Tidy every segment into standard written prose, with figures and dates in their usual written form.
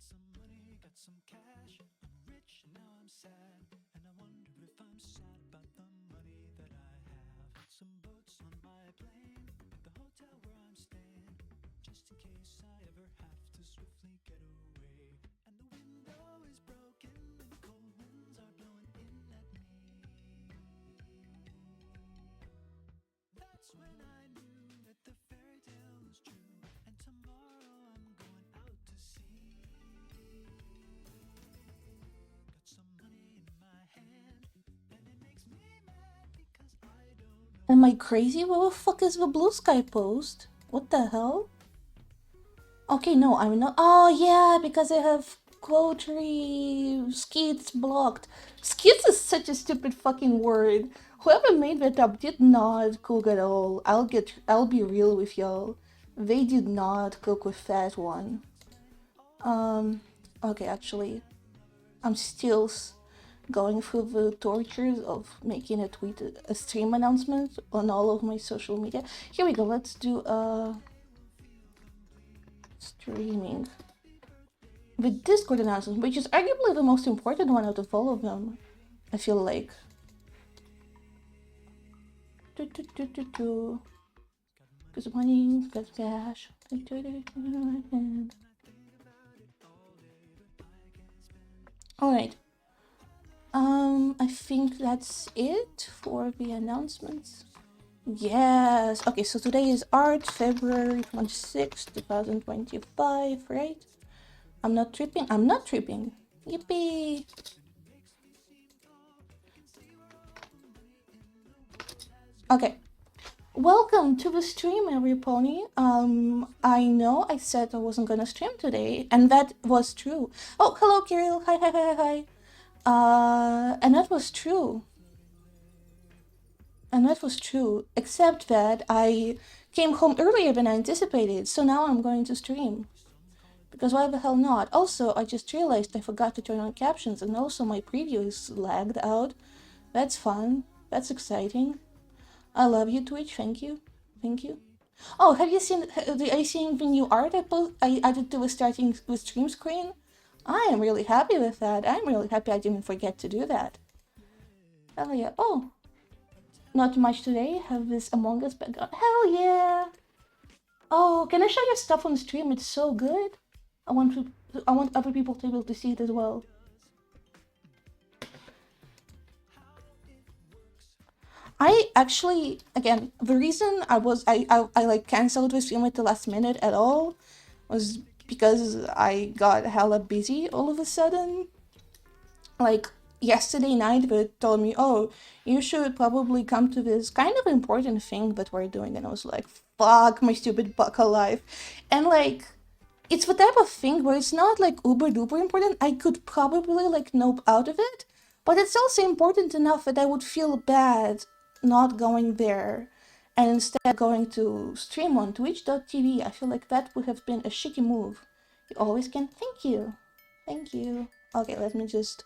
some money, got some cash. I'm rich, now I'm sad. And I wonder if I'm sad about the money that I have. Got some boats on my plane, at the hotel where I'm staying. Just in case I ever have to swiftly get away. And the window is broken, and the cold winds are blowing in at me. That's when I knew that the fairy tale was true. And tomorrow I'm going out to sea. Got some money in my hand, and it makes me mad because I don't know. Am I crazy? What the fuck is the blue sky post? What the hell? Okay, no, I'm not. Oh, yeah, because I have quotary skeets blocked. Skeets is such a stupid fucking word. Whoever made that up did not cook at all. I'll be real with y'all. They did not cook with that one. Okay, actually, I'm still going through the tortures of making a stream announcement on all of my social media. Here we go. Let's do streaming. The Discord announcement, which is arguably the most important one out of all of them, I feel like. Because money, because cash. Alright. I think that's it for the announcements. Yes. Okay, so today is art, February 26th, 2025, right? I'm not tripping. I'm not tripping. Yippee! Okay. Welcome to the stream, every pony. I know I said I wasn't gonna stream today, and that was true. Oh, hello, Kirill. Hi, hi, hi, hi. And that was true. And that was true, except that I came home earlier than I anticipated, so now I'm going to stream. Because why the hell not? Also, I just realized I forgot to turn on captions, and also my preview is lagged out. That's fun. That's exciting. I love you, Twitch. Thank you. Thank you. Oh, have you seen? Are you seeing the new art I added to the starting with stream screen? I am really happy with that. I'm really happy I didn't forget to do that. Hell yeah. Oh, not much today. Have this Among Us background. Hell yeah. Oh, can I show you stuff on stream? It's so good. I want other people to be able to see it as well. I actually, again, the reason I like canceled the stream at the last minute at all was because I got hella busy all of a sudden. Like yesterday night, they told me, "Oh, you should probably come to this kind of important thing that we're doing," and I was like, "Fuck my stupid buckle life," and like. It's the type of thing where it's not like uber duper important. I could probably like nope out of it, but it's also important enough that I would feel bad not going there and instead going to stream on twitch.tv. I feel like that would have been a shitty move. You always can. Thank you. Thank you. Okay, let me just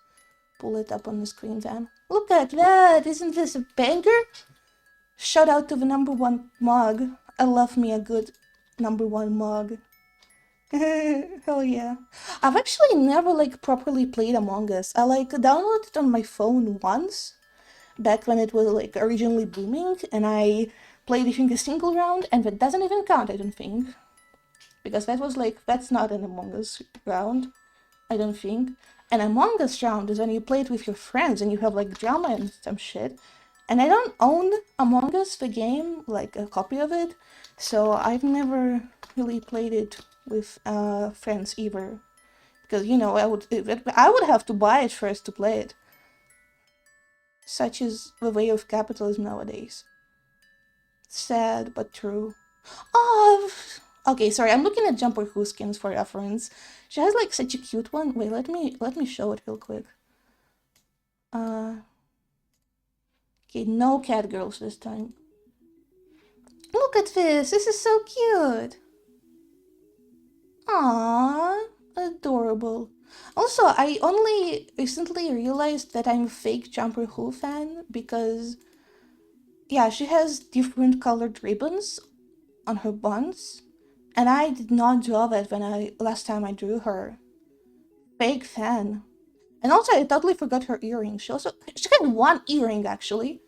pull it up on the screen then. Look at that! Isn't this a banger? Shout out to the #1 mug. I love me a good #1 mug. Hell yeah. I've actually never like properly played Among Us. I like downloaded it on my phone once, back when it was like originally booming, and I played I think a single round, and that doesn't even count, I don't think. Because that was like, that's not an Among Us round, I don't think. An Among Us round is when you play it with your friends and you have like drama and some shit. And I don't own Among Us, the game, like a copy of it, so I've never really played it with friends either. Because, you know, I would have to buy it first to play it. Such is the way of capitalism nowadays. Sad, but true. Oh, okay, sorry, I'm looking at Jumper Who skins for reference. She has like such a cute one. Wait, let me show it real quick. Okay, no cat girls this time. Look at this. This is so cute. Aww, adorable. Also, I only recently realized that I'm a fake Jumper Who fan because, yeah, she has different colored ribbons on her buns, and I did not draw that when last time I drew her. Fake fan. And also, I totally forgot her earring. She had one earring actually.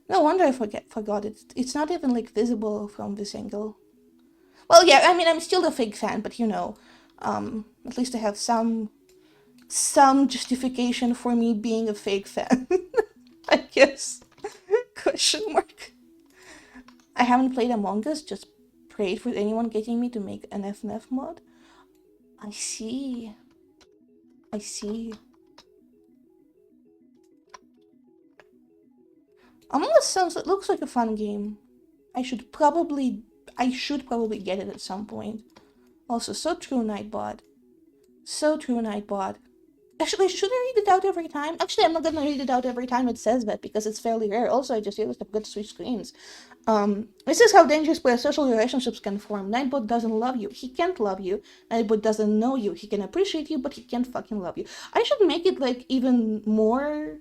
No wonder I forgot it. It's not even like visible from this angle. Well, yeah, I mean, I'm still a fake fan, but at least I have some justification for me being a fake fan. I guess. Question mark. I haven't played Among Us. Just prayed for anyone getting me to make an FNF mod. I see. I see. Among Us looks like a fun game. I should probably I should probably get it at some point. Also, so true, Nightbot. So true, Nightbot. Actually, should I read it out every time? Actually, I'm not gonna read it out every time it says that because it's fairly rare. Also, I just realized I've got to switch screens. This is how dangerous social relationships can form. Nightbot doesn't love you. He can't love you. Nightbot doesn't know you. He can appreciate you, but he can't fucking love you. I should make it like even more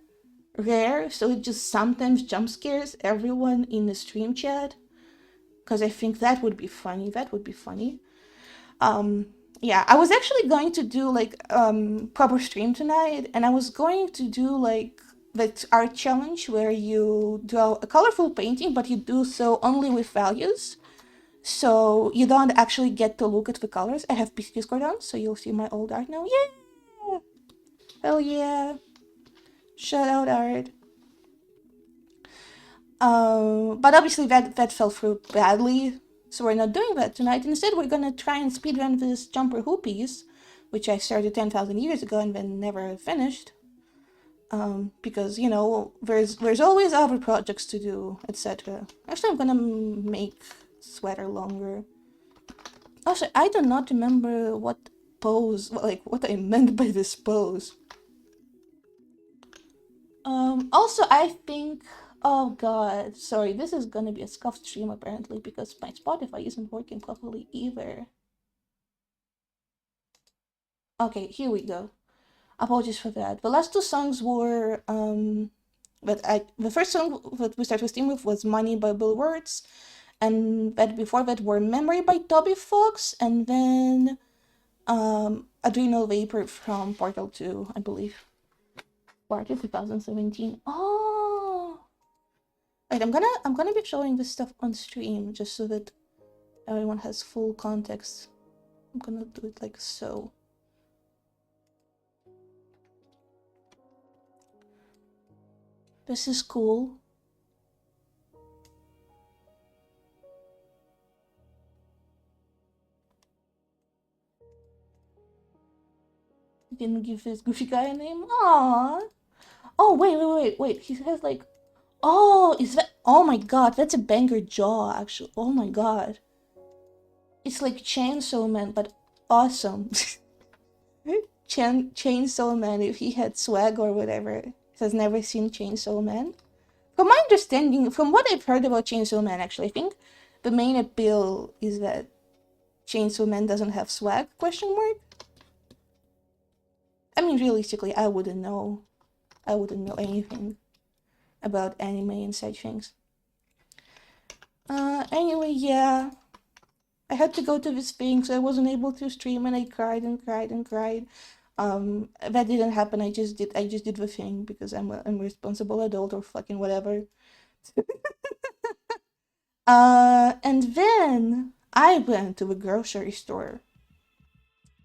rare, so it just sometimes jump scares everyone in the stream chat. Because I think that would be funny. That would be funny. Yeah, I was actually going to do like proper stream tonight, and I was going to do like that art challenge where you draw a colorful painting, but you do so only with values. So you don't actually get to look at the colors. I have PC Discord on, so you'll see my old art now. Yeah! Hell yeah! Shout out art. But obviously that fell through badly, so we're not doing that tonight. Instead, we're gonna try and speedrun this Jumper Who piece, which I started 10,000 years ago and then never finished. Because there's always other projects to do, etc. Actually, I'm gonna make sweater longer. Also, I do not remember what pose, like what I meant by this pose. Also, I think, oh god, sorry, this is gonna be a scuffed stream apparently because my Spotify isn't working properly either. Okay, here we go. Apologies for that. The last two songs were, the first song that we started with stream with was Money by Bill Wirtz, and that before that were Memory by Toby Fox, and then, Adrenal Vapor from Portal 2, I believe. Portal 2017. Oh! Right, I'm gonna be showing this stuff on stream just so that everyone has full context. I'm gonna do it like so. This is cool. You didn't give this goofy guy a name? Aww. Oh, wait. He has like... Oh, is that... Oh my god, that's a banger jaw, actually. Oh my god. It's like Chainsaw Man, but awesome. Chainsaw Man, if he had swag or whatever. Has never seen Chainsaw Man. From my understanding, from what I've heard about Chainsaw Man, actually, I think the main appeal is that Chainsaw Man doesn't have swag, question mark? I mean, realistically, I wouldn't know. I wouldn't know anything about anime and such things. Anyway, yeah. I had to go to this thing, so I wasn't able to stream, and I cried and cried and cried. That didn't happen. I just did the thing because I'm a responsible adult or fucking whatever. And then I went to the grocery store.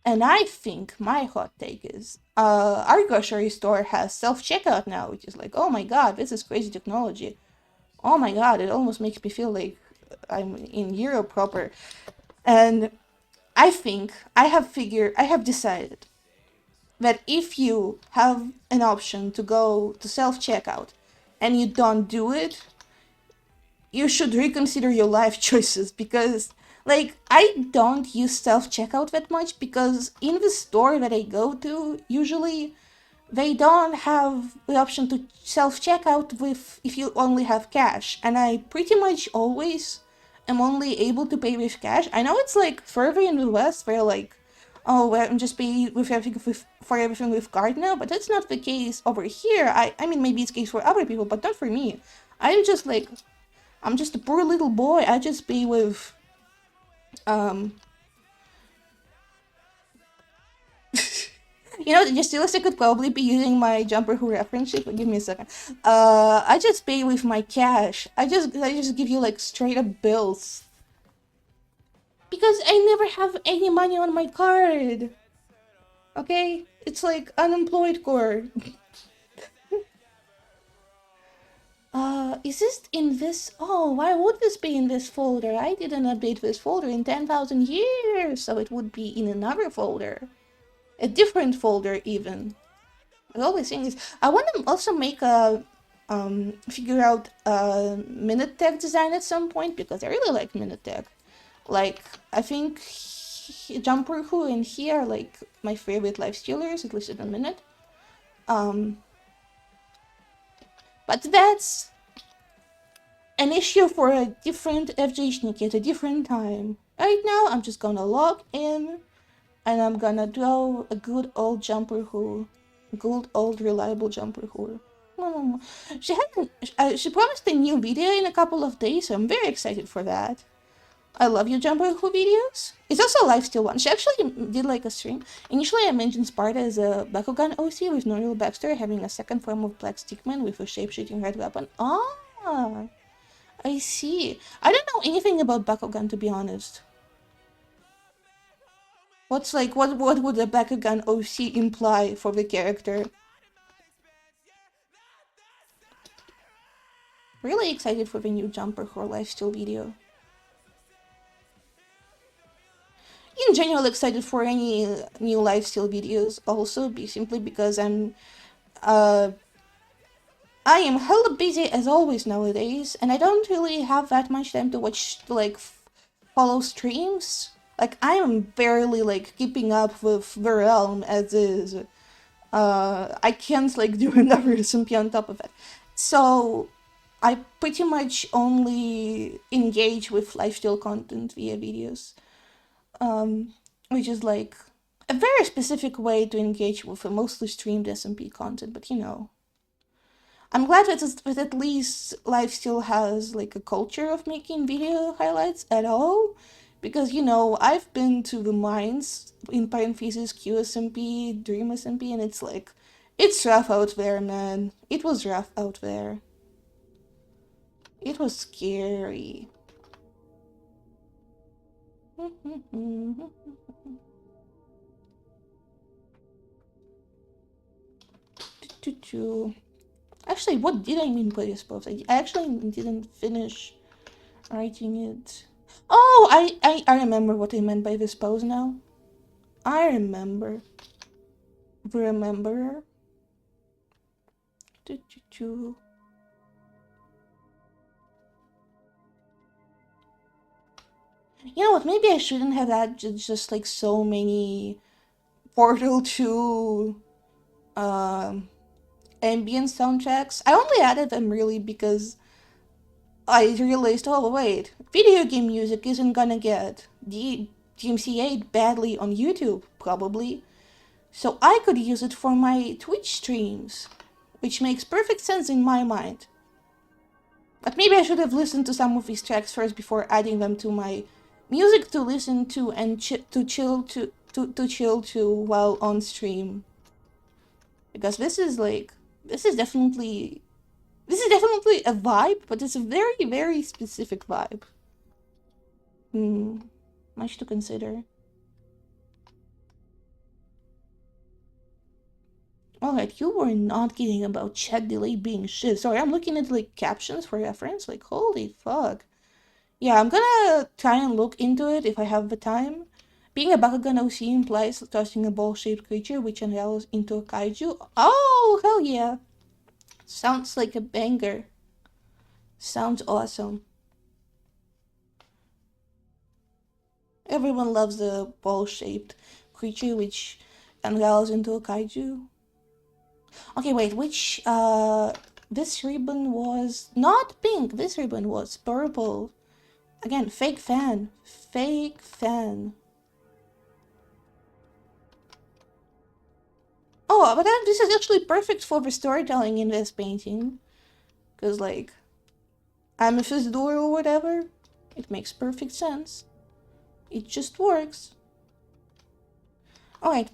And I think my hot take is, our grocery store has self-checkout now, which is like, oh my god, this is crazy technology. Oh my god, it almost makes me feel like I'm in Europe proper. And I think I have decided that if you have an option to go to self-checkout and you don't do it, you should reconsider your life choices because, like, I don't use self-checkout that much because in the store that I go to, usually they don't have the option to self-checkout with if you only have cash, and I pretty much always am only able to pay with cash. I know it's like further in the West where like, oh, well, I'm just paying with everything for everything with card now, but that's not the case over here. I mean, maybe it's the case for other people, but not for me. I'm just like, I'm just a poor little boy. I just pay with, You know, Justilis could probably be using my Jumper Who reference sheet, but give me a second. I just pay with my cash. I just give you like straight up bills. Because I never have any money on my card. Okay? It's like unemployed core. Is this in this? Oh, why would this be in this folder? I didn't update this folder in 10,000 years, so it would be in another folder. A different folder, even. I always think this. I want to also make a, figure out a minute tag design at some point, because I really like minute tag. Like, I think Jumper Who and he are like my favorite lifestealers, at least in a minute. But that's an issue for a different fghniki at a different time. Right now, I'm just gonna log in, and I'm gonna draw a good old Jumper Who. Good old reliable Jumper Who. She promised a new video in a couple of days, so I'm very excited for that. I love your Jumper Who videos. It's also a lifesteal one. She actually did like a stream. Initially, I mentioned Sparta as a Bakugan OC with no real backstory, having a second form of Black Stickman with a shape-shifting red weapon. Ah, I see. I don't know anything about Bakugan, to be honest. What would a Bakugan OC imply for the character? Really excited for the new Jumper Who lifesteal video. In general, excited for any new lifesteal videos also, simply because I am hella busy as always nowadays, and I don't really have that much time to watch, like, follow streams. Like, I am barely, like, keeping up with the realm as is. I can't, like, do another SMP on top of it. So, I pretty much only engage with lifesteal content via videos. Which is like a very specific way to engage with a mostly streamed SMP content, but you know. I'm glad that at least lifesteal has like a culture of making video highlights at all, because you know, I've been to the mines, in parentheses QSMP, Dream SMP, and it's like, it's rough out there, man. It was rough out there. It was scary. Actually, what did I mean by this post? I actually didn't finish writing it. Oh, I remember what I meant by this pose now. I remember. Remember. You know what? Maybe I shouldn't have added just like so many Portal 2 ambient soundtracks. I only added them really because I realized, oh wait, video game music isn't gonna get DMCA'd badly on YouTube, probably. So I could use it for my Twitch streams, which makes perfect sense in my mind. But maybe I should have listened to some of these tracks first before adding them to my music to listen to and to chill to while on stream. Because this is definitely a vibe, but it's a very, very specific vibe. Much to consider. Alright, you were not kidding about chat delay being shit. Sorry, I'm looking at like captions for reference. Like, holy fuck. Yeah, I'm gonna try and look into it if I have the time. Being a Bakugan OC implies tossing a ball-shaped creature which unravels into a kaiju. Oh, hell yeah. Sounds like a banger. Sounds awesome. Everyone loves a ball-shaped creature which unravels into a kaiju. Okay, wait, which, this ribbon was not pink. This ribbon was purple. Again, fake fan. Fake fan. Oh, but this is actually perfect for the storytelling in this painting. Because, like, amethyst door or whatever. It makes perfect sense. It just works. Alright,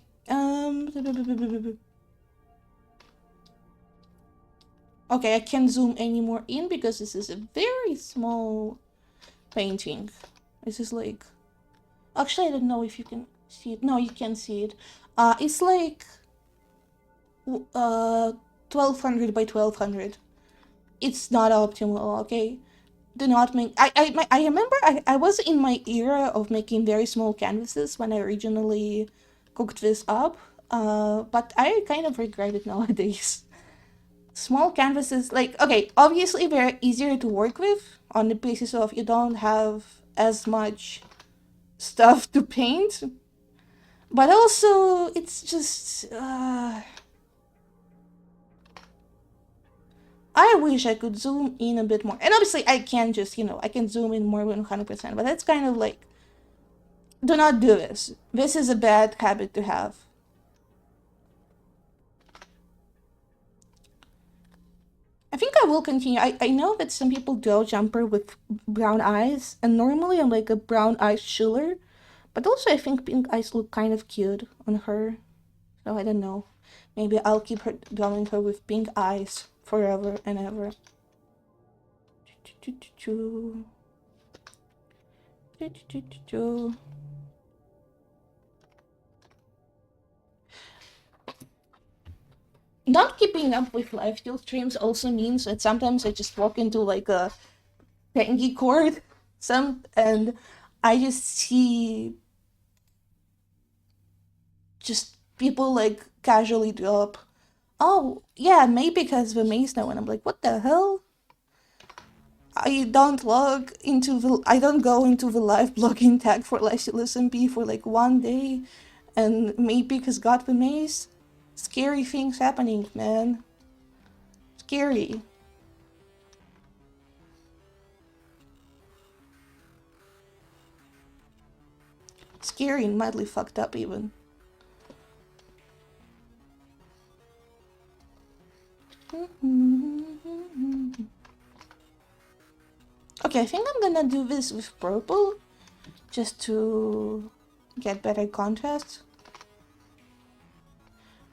Okay, I can't zoom any more in because this is a very small painting. This is like... Actually, I don't know if you can see it. No, you can't see it. It's like 1200 by 1200. It's not optimal, okay? Do not make... I remember I was in my era of making very small canvases when I originally cooked this up, but I kind of regret it nowadays. Small canvases, like, okay, obviously they're easier to work with on the basis of you don't have as much stuff to paint, but also it's just I wish I could zoom in a bit more. And obviously I can just, I can zoom in more than 100%, but that's kind of like, do not do this. This is a bad habit to have. I think I will continue. I know that some people do jumper with brown eyes, and normally I'm like a brown eyes chiller, but also I think pink eyes look kind of cute on her. So I don't know. Maybe I'll keep her drawing her with pink eyes forever and ever. Not keeping up with lifesteal streams also means that sometimes I just walk into like a tangy court and I just see just people like casually drop, oh yeah, maybe because the maze now, and I'm like, what the hell? I don't go into the live blogging tag for lifesteal SMP for like one day, and maybe because got the maze. Scary things happening, man. Scary. Scary and mildly fucked up even. Okay, I think I'm gonna do this with purple, just to get better contrast.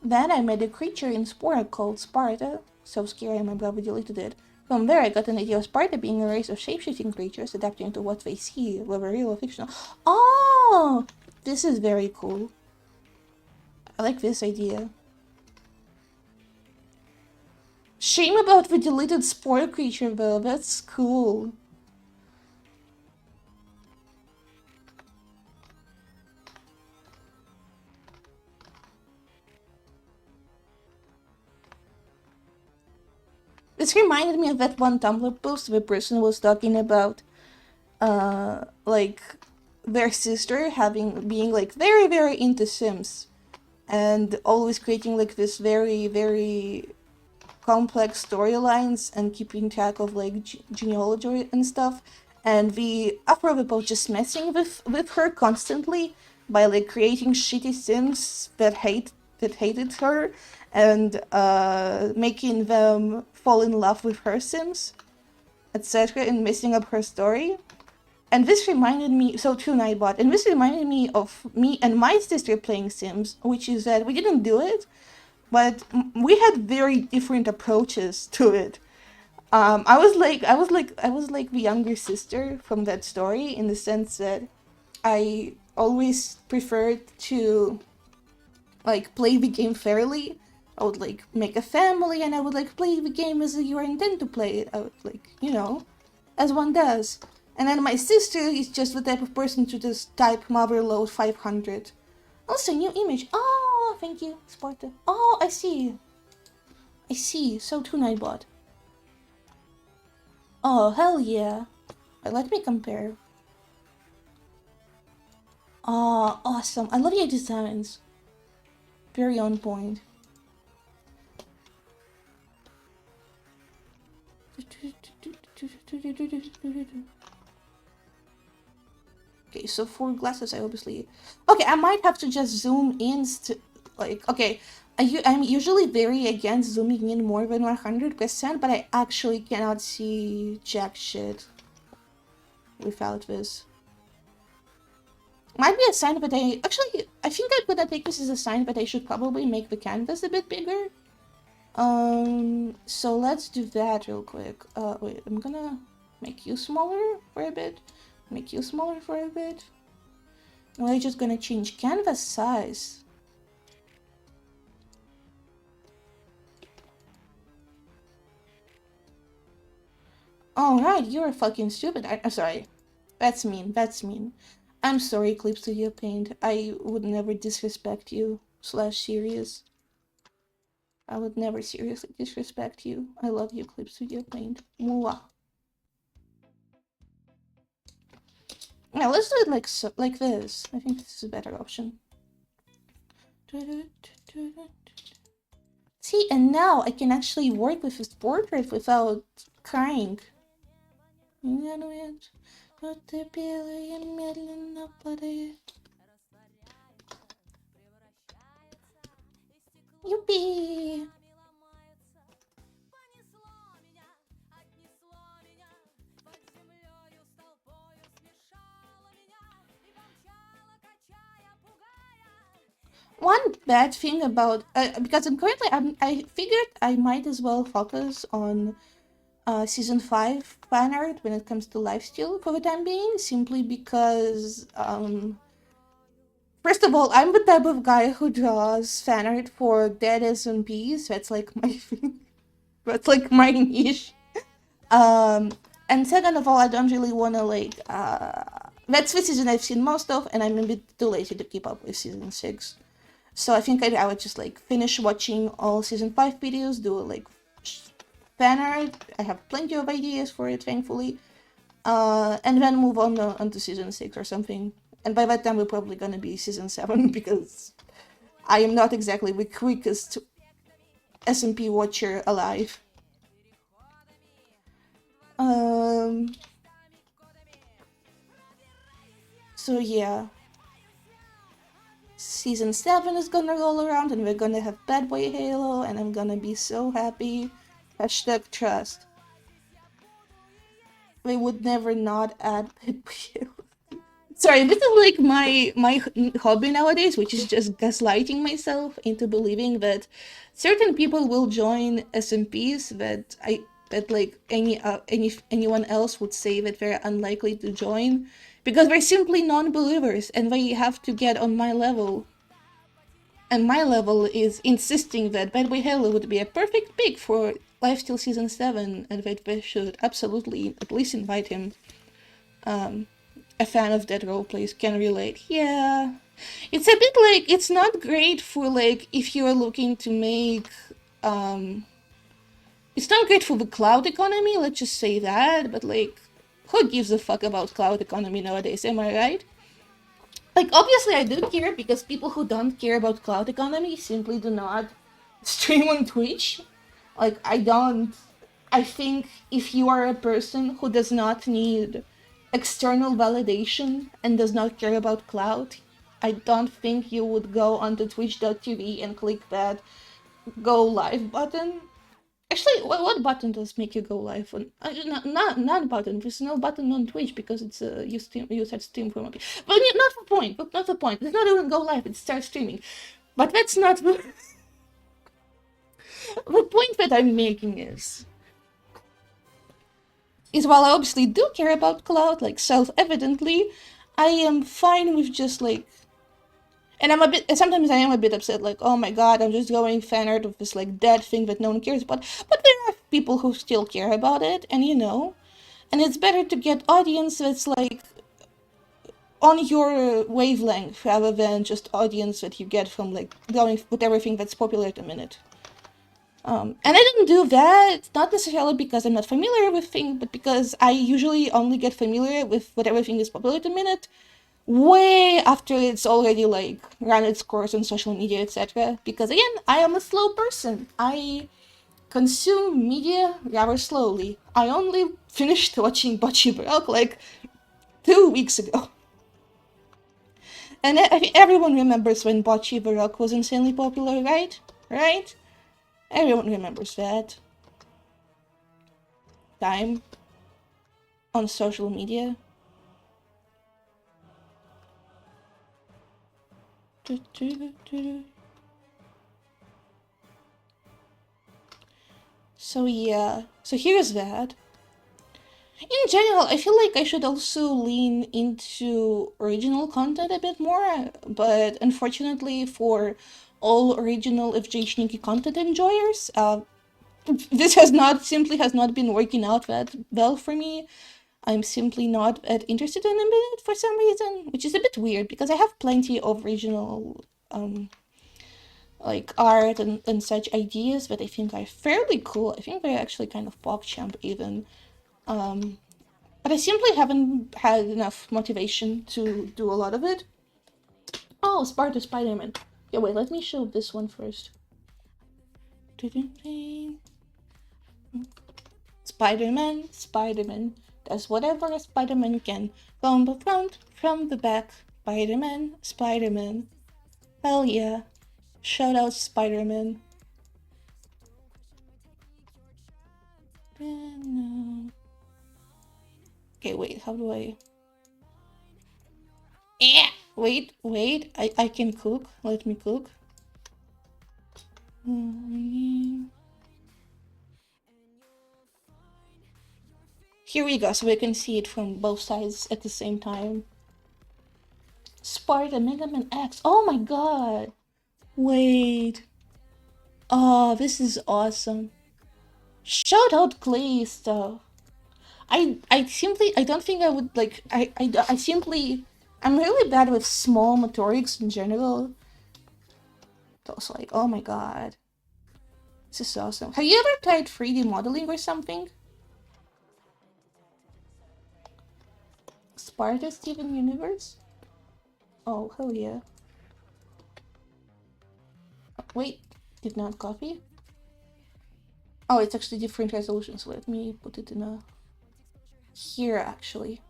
Then I made a creature in Spora called Sparta. So scary, my brother deleted it. From there, I got an idea of Sparta being a race of shape-shifting creatures adapting to what they see, whether real or fictional. Oh! This is very cool. I like this idea. Shame about the deleted Spore creature though, that's cool. This reminded me of that one Tumblr post where the person was talking about, like, their sister being, like, very, very into Sims. And always creating, like, this very, very complex storylines and keeping track of, like, genealogy and stuff. And the upper of the post just messing with her constantly by, like, creating shitty Sims that hated her and making them fall in love with her Sims, etc., and messing up her story. And this reminded me, so true Nightbot, and this reminded me of me and my sister playing Sims, which is that we didn't do it, but we had very different approaches to it. I was like the younger sister from that story, in the sense that I always preferred to like play the game fairly. I would like make a family and I would like play the game as you intend to play it. I would like, as one does. And then my sister is just the type of person to just type motherload 500. Also, new image. Oh, thank you, Sparta. Oh, I see. So too, Nightbot. Oh, hell yeah. Let me compare. Oh, awesome. I love your designs. Very on point. Okay, so for glasses, I obviously... Okay, I might have to just zoom in, okay, I'm usually very against zooming in more than 100%, but I actually cannot see jack shit without this. Might be a sign, but I think I'm gonna take this as a sign, but I should probably make the canvas a bit bigger. So let's do that real quick. Wait, I'm gonna make you smaller for a bit. Make you smaller for a bit. We're just gonna change canvas size. Alright, you're fucking stupid. I'm sorry. That's mean, that's mean. I'm sorry, Clip Studio Paint. I would never disrespect you. Slash serious. I would never seriously disrespect you. I love you, Clip Studio Paint. Mwah. Now let's do it like this. I think this is a better option. See, and now I can actually work with this portrait without crying. Yuppie! One bad thing about because I figured I might as well focus on season 5 fan art when it comes to lifesteal for the time being, simply because first of all, I'm the type of guy who draws fan art for dead SMPs. That's like my thing. That's like my niche. And second of all, I don't really want to like that's the season I've seen most of, and I'm a bit too lazy to keep up with season 6. So I think I would just like finish watching all season 5 videos, do like fan art. I have plenty of ideas for it, thankfully, and then move on to season 6 or something. And by that time, we're probably gonna be season 7 because I am not exactly the quickest SMP watcher alive. So yeah. Season 7 is gonna roll around and we're gonna have Bad Boy Halo and I'm gonna be so happy. Hashtag trust. They would never not add Bad Boy Halo. Sorry, this is like my hobby nowadays, which is just gaslighting myself into believing that certain people will join SMPs that like anyone else would say that they're unlikely to join because they're simply non-believers and they have to get on my level. And my level is insisting that Bad Boy Halo would be a perfect pick for Lifesteal Season 7 and that they should absolutely at least invite him. A fan of Dead Roleplays can relate. Yeah. It's a bit like, it's not great for like, if you're looking to make, it's not great for the cloud economy, let's just say that, but like, who gives a fuck about cloud economy nowadays, am I right? Like, obviously I do care because people who don't care about cloud economy simply do not stream on Twitch. Like, I think if you are a person who does not need external validation and does not care about cloud, I don't think you would go onto twitch.tv and click that go live button. Actually, what button does make you go live on? Not button. There's no button on Twitch because it's you set stream from. But not the point. But not the point. It's not even go live. It's start streaming. But that's not the point that I'm making is while I obviously do care about cloud, like self-evidently, I am fine with just like. And sometimes I am a bit upset, like, oh my god, I'm just going fan art of this, like, dead thing that no one cares about. But there are people who still care about it, and and it's better to get audience that's, like, on your wavelength, rather than just audience that you get from, like, going with everything that's popular at the minute. And I didn't do that, not necessarily because I'm not familiar with things, but because I usually only get familiar with whatever thing is popular at the minute, way after it's already like run its course on social media, etc. Because again, I am a slow person. I consume media rather slowly. I only finished watching Bocce Baroque like 2 weeks ago. And I think everyone remembers when Bocce Baroque was insanely popular, right? Right? Everyone remembers that time on social media. So yeah, so here's that. In general, I feel like I should also lean into original content a bit more, but unfortunately for all original fghniki content enjoyers, this has not been working out that well for me. I'm simply not that interested in it for some reason, which is a bit weird because I have plenty of original like art and such ideas that I think are fairly cool. I think they're actually kind of PogChamp even. But I simply haven't had enough motivation to do a lot of it. Oh, Sparta Spider-Man. Yeah, wait, let me show this one first. Spider-Man, Spider-Man does whatever a Spider-Man can. From the front, from the back. Spider-Man, Spider-Man. Hell yeah. Shout out Spider-Man. Okay, wait, how do I... Yeah! Wait, I can cook. Let me cook. Here we go, so we can see it from both sides at the same time. Sparta Mega Man X. Oh my god! Wait. Oh, this is awesome. Shout out Clay stuff. I don't think I would like, I simply, I'm really bad with small motorics in general. So it's like, oh my god. This is awesome. Have you ever tried 3D modeling or something? Sparta Steven Universe? Oh, hell yeah. Wait, did not copy? Oh, it's actually different resolutions. Let me put it in a... Here, actually.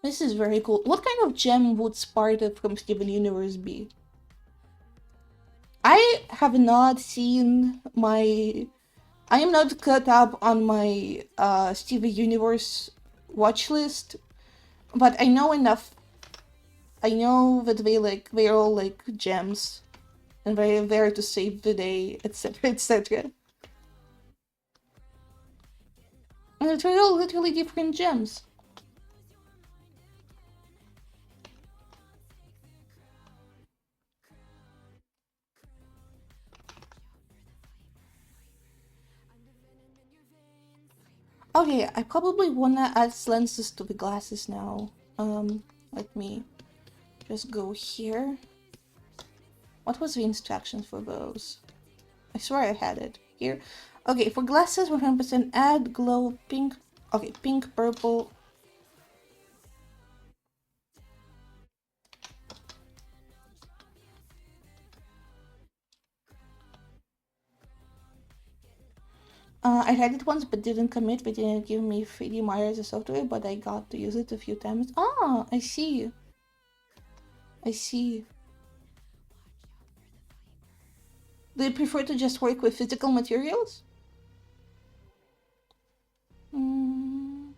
This is very cool. What kind of gem would Sparta from Steven Universe be? I have not seen my... I am not caught up on my Steven Universe watch list, but I know enough. I know that they're all like gems, and they're there to save the day, etc., etc. And they're all literally different gems. Okay, I probably wanna add lenses to the glasses now. Let me just go here. What was the instructions for those? I swear I had it here. Okay, for glasses, 100% add glow pink. Okay, pink, purple. I had it once but didn't commit. They didn't give me 3D Maya as a software, but I got to use it a few times. Ah, I see. I see. Do you prefer to just work with physical materials? Mm.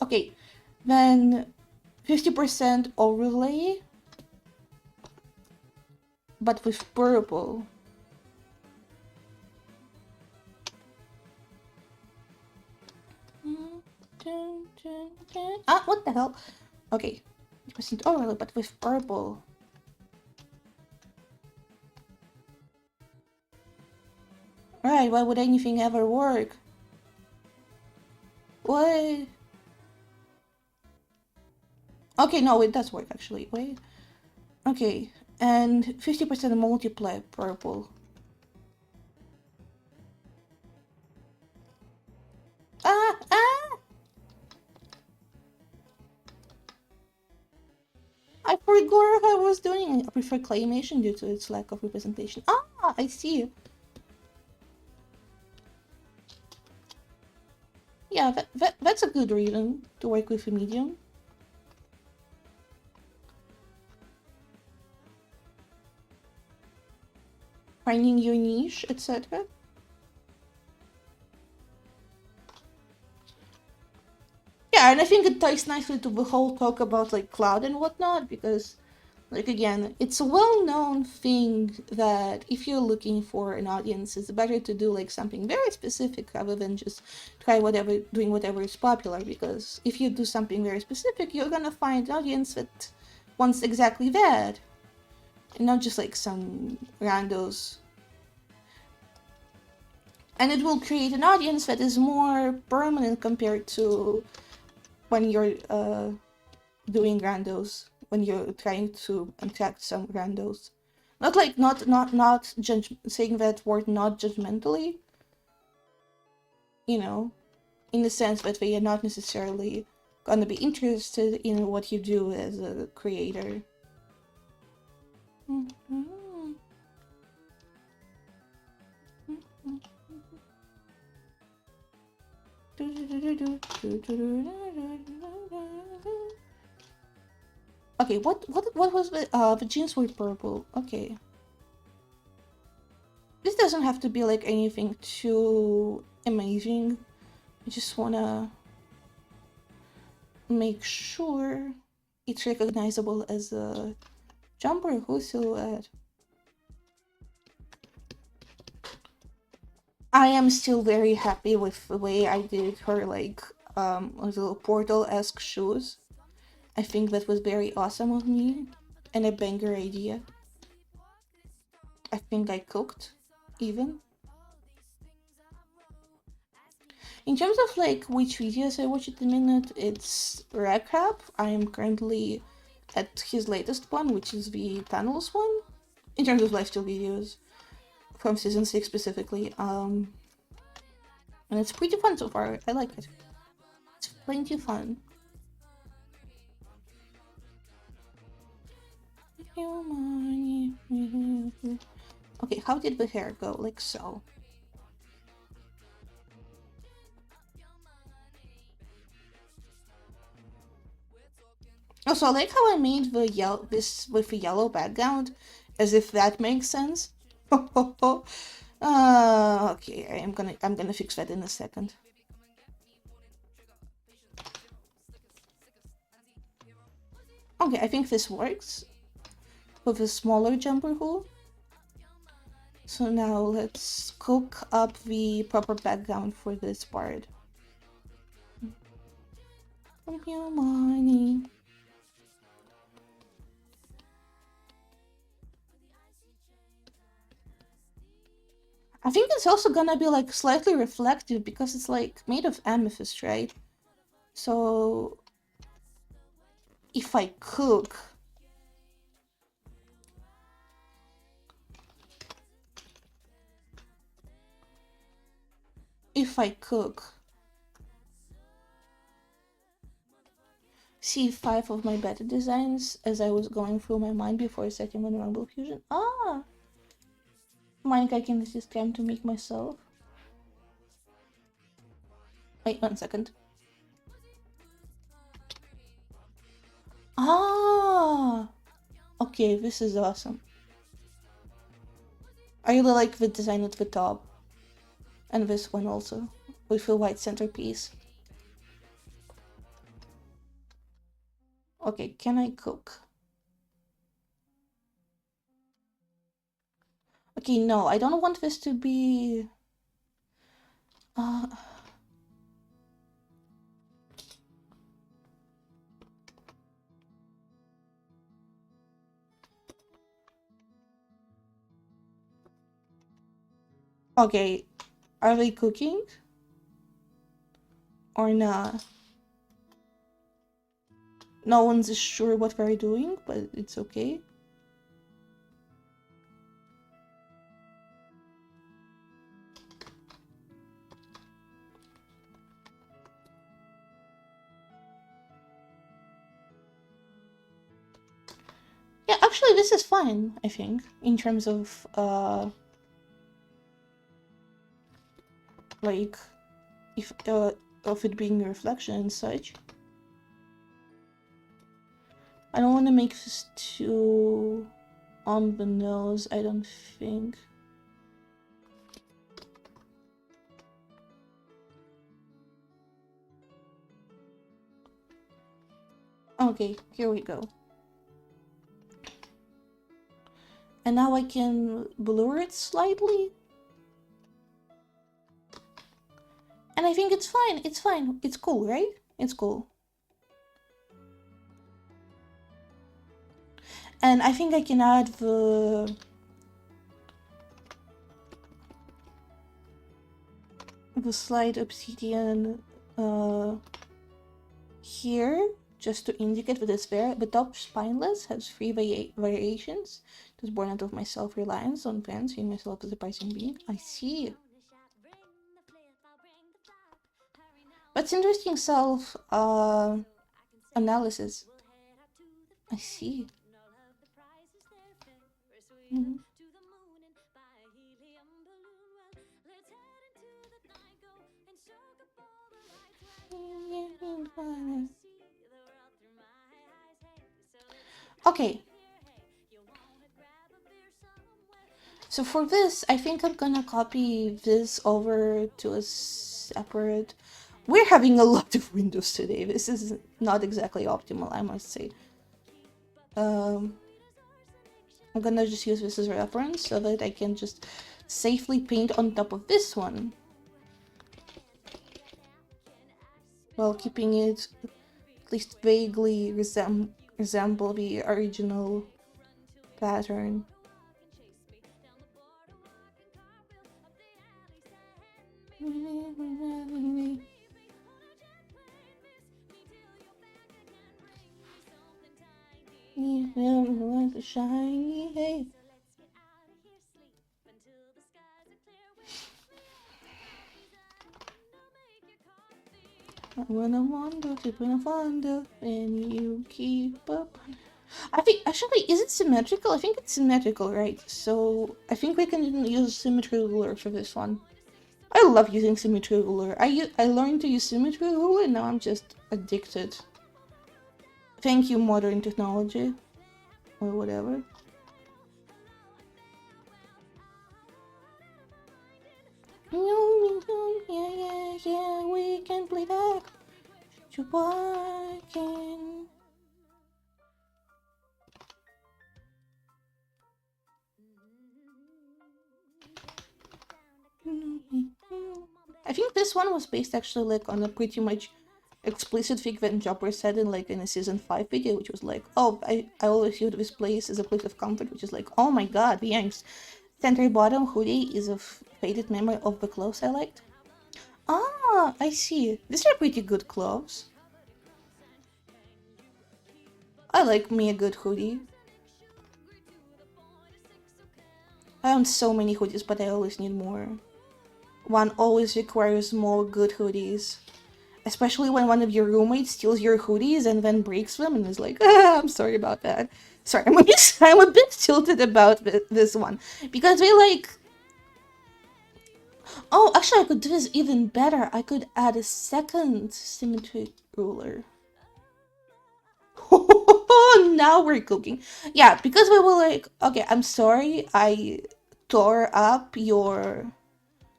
Okay, then 50% overlay, but with purple. Ah, what the hell? Okay, 50% overlay, but with purple. Right, why would anything ever work? What? Okay, no, it does work actually. Wait. Okay, and 50% multiply purple. Ah! Ah! I forgot how I was doing it. I prefer claymation due to its lack of representation. Ah! I see. Yeah, that's a good reason to work with a medium. Finding your niche, etc. Yeah, and I think it ties nicely to the whole talk about like cloud and whatnot, because like again, it's a well-known thing that if you're looking for an audience, it's better to do like something very specific rather than just doing whatever is popular, because if you do something very specific, you're gonna find an audience that wants exactly that, and not just like some randos. And it will create an audience that is more permanent compared to when you're doing randos, when you're trying to attract some randos. Not like not saying that word not judgmentally, you know, in the sense that they are not necessarily gonna be interested in what you do as a creator. Okay, what was the jeans were purple. Okay. This doesn't have to be like anything too amazing. I just wanna make sure it's recognizable as a jumper who silhouette. I am still very happy with the way I did her like little portal-esque shoes. I think that was very awesome of me and a banger idea. I think I cooked even. In terms of like which videos I watch at the minute, it's Rackrap. I am currently at his latest one, which is the panels one. In terms of lifestyle videos from season 6 specifically. And it's pretty fun so far. I like it. It's plenty fun. Okay, how did the hair go? Like so. Also, I like how I made the this with a yellow background, as if that makes sense. Okay, I'm gonna fix that in a second. Okay, I think this works with a smaller jumper hole. So now let's cook up the proper background for this part. From your money. I think it's also gonna be like slightly reflective because it's like made of amethyst, right? So if I cook, see 5 of my beta designs as I was going through my mind before setting on Rumble Fusion. Mike, I can assist cam to make myself. Wait 1 second. Okay, this is awesome. I really like the design at the top. And this one also, with a white centerpiece. Okay, can I cook? Okay, no, I don't want this to be... Okay, are they cooking? Or not? No one's sure what they're doing, but it's okay. Yeah, actually this is fine, I think, in terms of, like, if, of it being a reflection and such. I don't want to make this too on the nose, I don't think. Okay, here we go. And now I can blur it slightly. And I think it's fine, it's fine. It's cool, right? It's cool. And I think I can add the slight obsidian here, just to indicate that it's there. The top spineless has 3 variations. It was born out of my self-reliance on fans, seeing myself as a pricing being. I see. That's interesting self analysis. I see. Mm-hmm. Okay. So for this, I think I'm gonna copy this over to a separate... We're having a lot of windows today. This is not exactly optimal, I must say. I'm gonna just use this as a reference so that I can just safely paint on top of this one, while keeping it at least vaguely resemble the original pattern. Shiny, hey. When I wonder, and you keep up. I think, actually, is it symmetrical? I think it's symmetrical, right? So, I think we can use symmetry ruler for this one. I love using symmetry ruler. I learned to use symmetry ruler, and now I'm just addicted. Thank you, modern technology. Or whatever. Yeah, we can play that. You working. I think this one was based actually like on a pretty much explicit thing that Jopper said in like in a season 5 video, which was like, oh, I always use this place as a place of comfort, which is like, oh my god, the Yanks. Center bottom hoodie is a faded memory of the clothes I liked. Ah, I see. These are pretty good clothes. I like me a good hoodie. I own so many hoodies, but I always need more. One always requires more good hoodies. Especially when one of your roommates steals your hoodies and then breaks them and is like, ah, I'm sorry about that. Sorry, I'm a bit tilted about this one. Because they like... Oh, actually I could do this even better. I could add a second symmetry ruler. Now we're cooking. Yeah, because we were like, okay, I'm sorry, I tore up your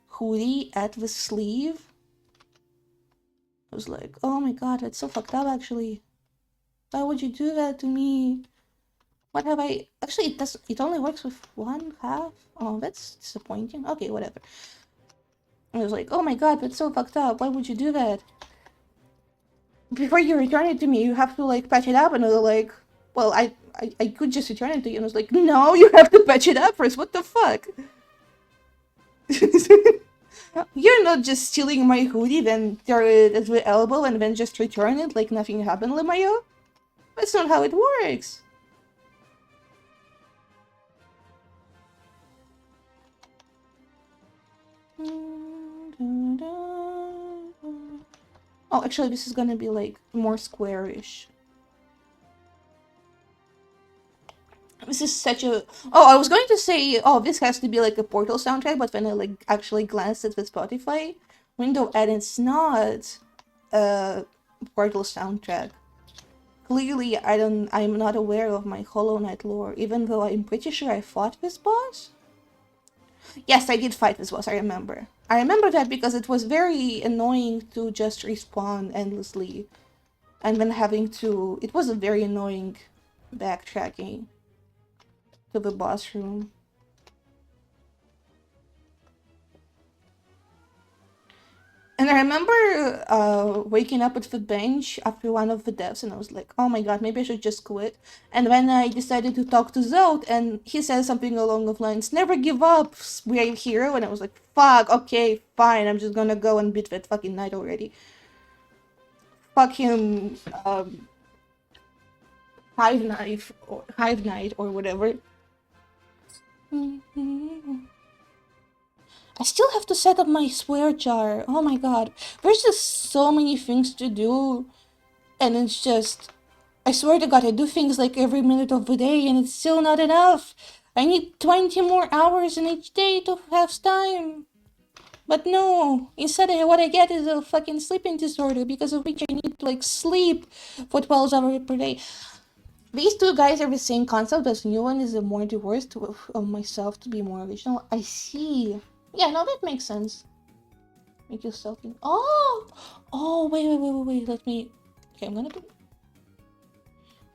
hoodie at the sleeve. I was like, oh my god, that's so fucked up actually. Why would you do that to me? What have I... Actually, it only works with one half? Oh, that's disappointing. Okay, whatever. I was like, oh my god, that's so fucked up. Why would you do that? Before you return it to me, you have to like patch it up, and I was like, well, I could just return it to you. And I was like, no, you have to patch it up first. What the fuck? You're not just stealing my hoodie, then throw it at the elbow, and then just return it like nothing happened, Lemayo. That's not how it works. Oh, actually, this is gonna be like more squarish. This is such a... Oh, I was going to say, oh, this has to be like a Portal soundtrack, but then I like actually glanced at the Spotify window and it's not. Portal soundtrack. Clearly, I'm not aware of my Hollow Knight lore, even though I'm pretty sure I fought this boss. Yes, I did fight this boss, I remember. I remember that because it was very annoying to just respawn endlessly. And then having to... It was a very annoying backtracking to the boss room. And I remember waking up at the bench after one of the deaths, and I was like, oh my god, maybe I should just quit. And then I decided to talk to Zod, and he said something along the lines, never give up, brave hero. And I was like, fuck, okay, fine, I'm just gonna go and beat that fucking knight already. Fuck him, Hive Knight, or whatever. I still have to set up my swear jar. Oh my god. There's just so many things to do. And it's just... I swear to god, I do things like every minute of the day and it's still not enough. I need 20 more hours in each day to have time. But no, instead what I get is a fucking sleeping disorder, because of which I need to like sleep for 12 hours per day. These two guys are the same concept, as new one is a more divorced of myself to be more original. I see. Yeah, no, that makes sense. Make yourself think. Oh! Oh, wait. Let me... Okay, I'm gonna do...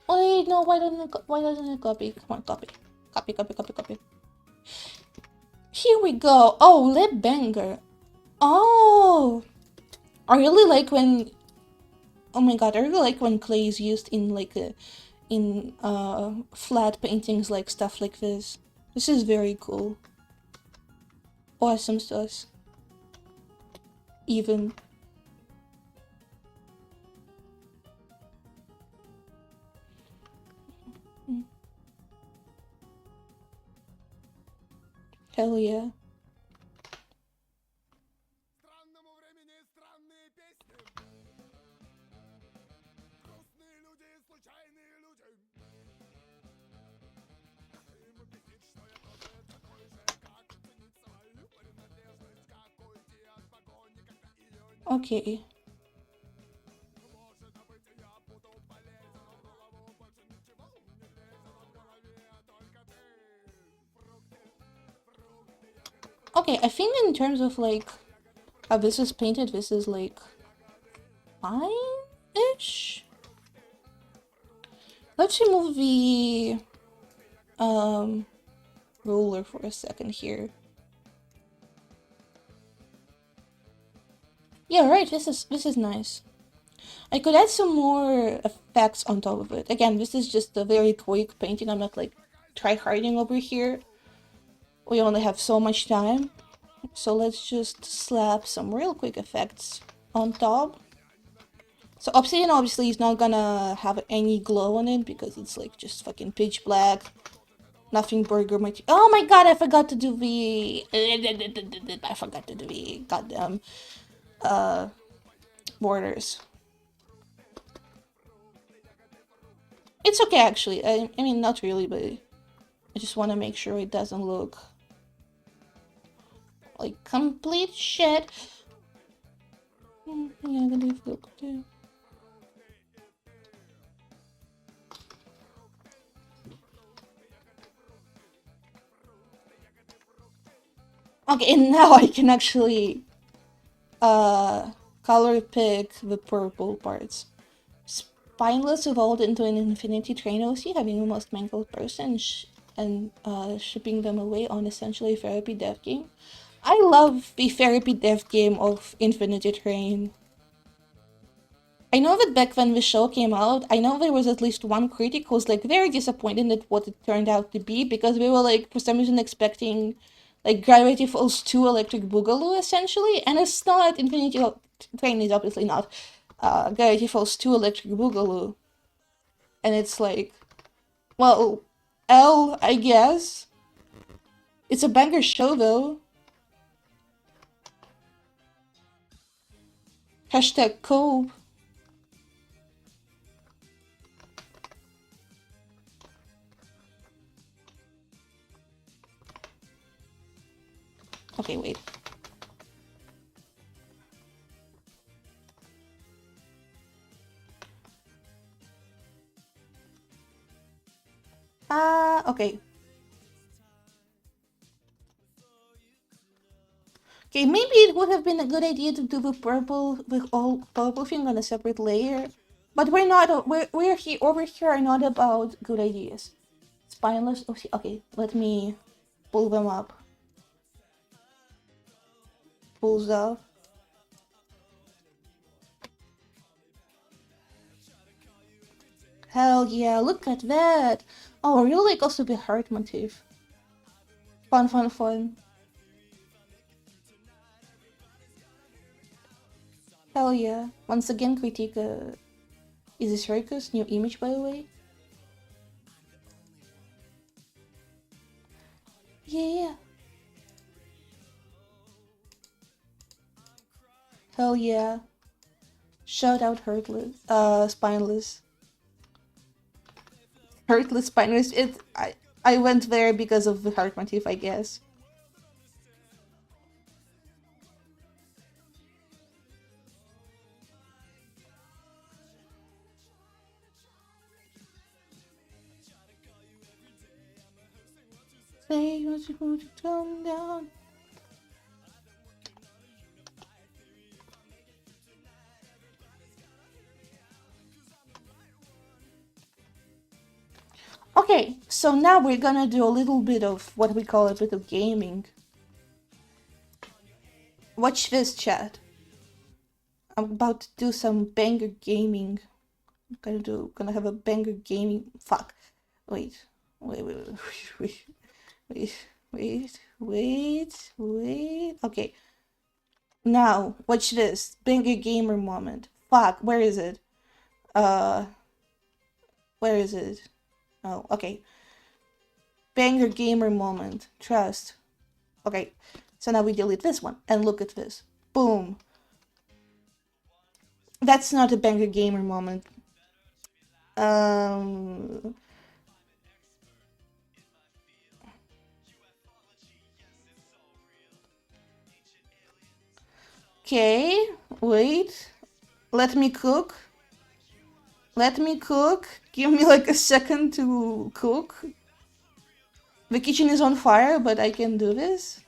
Wait, no, why doesn't it copy? Come on, copy. Copy. Here we go. Oh, lip banger. Oh! I really like when... Oh my god, I really like when clay is used in like flat paintings, like stuff like this. This is very cool. Awesome sauce. Even. Hell yeah. Okay. Okay, I think in terms of like how this is painted, this is like fine-ish. Let's remove the ruler for a second here. Yeah, right, this is nice. I could add some more effects on top of it. Again, this is just a very quick painting. I'm not like try-harding over here. We only have so much time. So let's just slap some real quick effects on top. So obsidian obviously is not gonna have any glow on it because it's like just fucking pitch black. Nothing burger material. Oh my god, I forgot to do the... goddamn borders. It's okay actually. I mean, not really, but I just want to make sure it doesn't look like complete shit. Yeah, I'm gonna look too. Okay, and now I can actually color pick the purple parts. Spineless evolved into an infinity train OC, having the most mangled person and shipping them away on essentially a therapy death game. I love the therapy death game of Infinity Train. I know that back when the show came out, I know there was at least one critic who was like very disappointed at what it turned out to be, because we were like for some reason expecting like Gravity Falls 2 Electric Boogaloo essentially, and it's not. Infinity Train is obviously not Gravity Falls 2 Electric Boogaloo. And it's like, well, I guess. It's a banger show though. Hashtag Cope. Okay, wait. Okay. Okay, maybe it would have been a good idea to do the all purple thing on a separate layer. But we're not, we're here, over here are not about good ideas. Spineless, okay, let me pull them up. Pulls up. Hell yeah, look at that! Oh, I really like also the heart motif. Fun, fun, fun. Hell yeah. Once again, critique is a circus, new image by the way. Yeah. Hell yeah. Shout out Heartless, Spineless. Heartless, Spineless, I went there because of the heart motif, I guess. Say what you want to come down. Okay, so now we're gonna do a little bit of what we call a bit of gaming. Watch this, chat. I'm about to do some banger gaming. I'm gonna have a banger gaming. Fuck. Wait. Wait, wait, wait, wait, wait, wait, wait. Okay. Now, watch this. Banger gamer moment. Fuck, where is it? Uh, where is it? Oh, okay. Banger gamer moment. Trust. Okay. So now we delete this one and look at this. Boom. That's not a banger gamer moment. Um. Okay. Wait. Let me cook. Let me cook. Give me like a second to cook. The kitchen is on fire, but I can do this.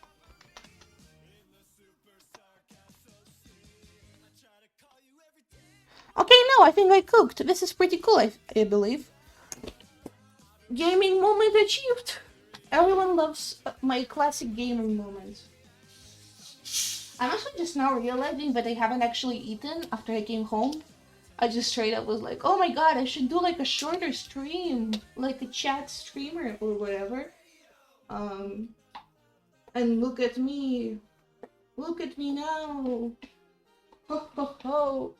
Okay, no, I think I cooked. This is pretty cool, I believe. Gaming moment achieved. Everyone loves my classic gaming moments. I'm actually just now realizing that I haven't actually eaten after I came home. I just straight up was like, oh my god, I should do like a shorter stream, like a chat streamer or whatever. And look at me. Look at me now. Ho ho ho.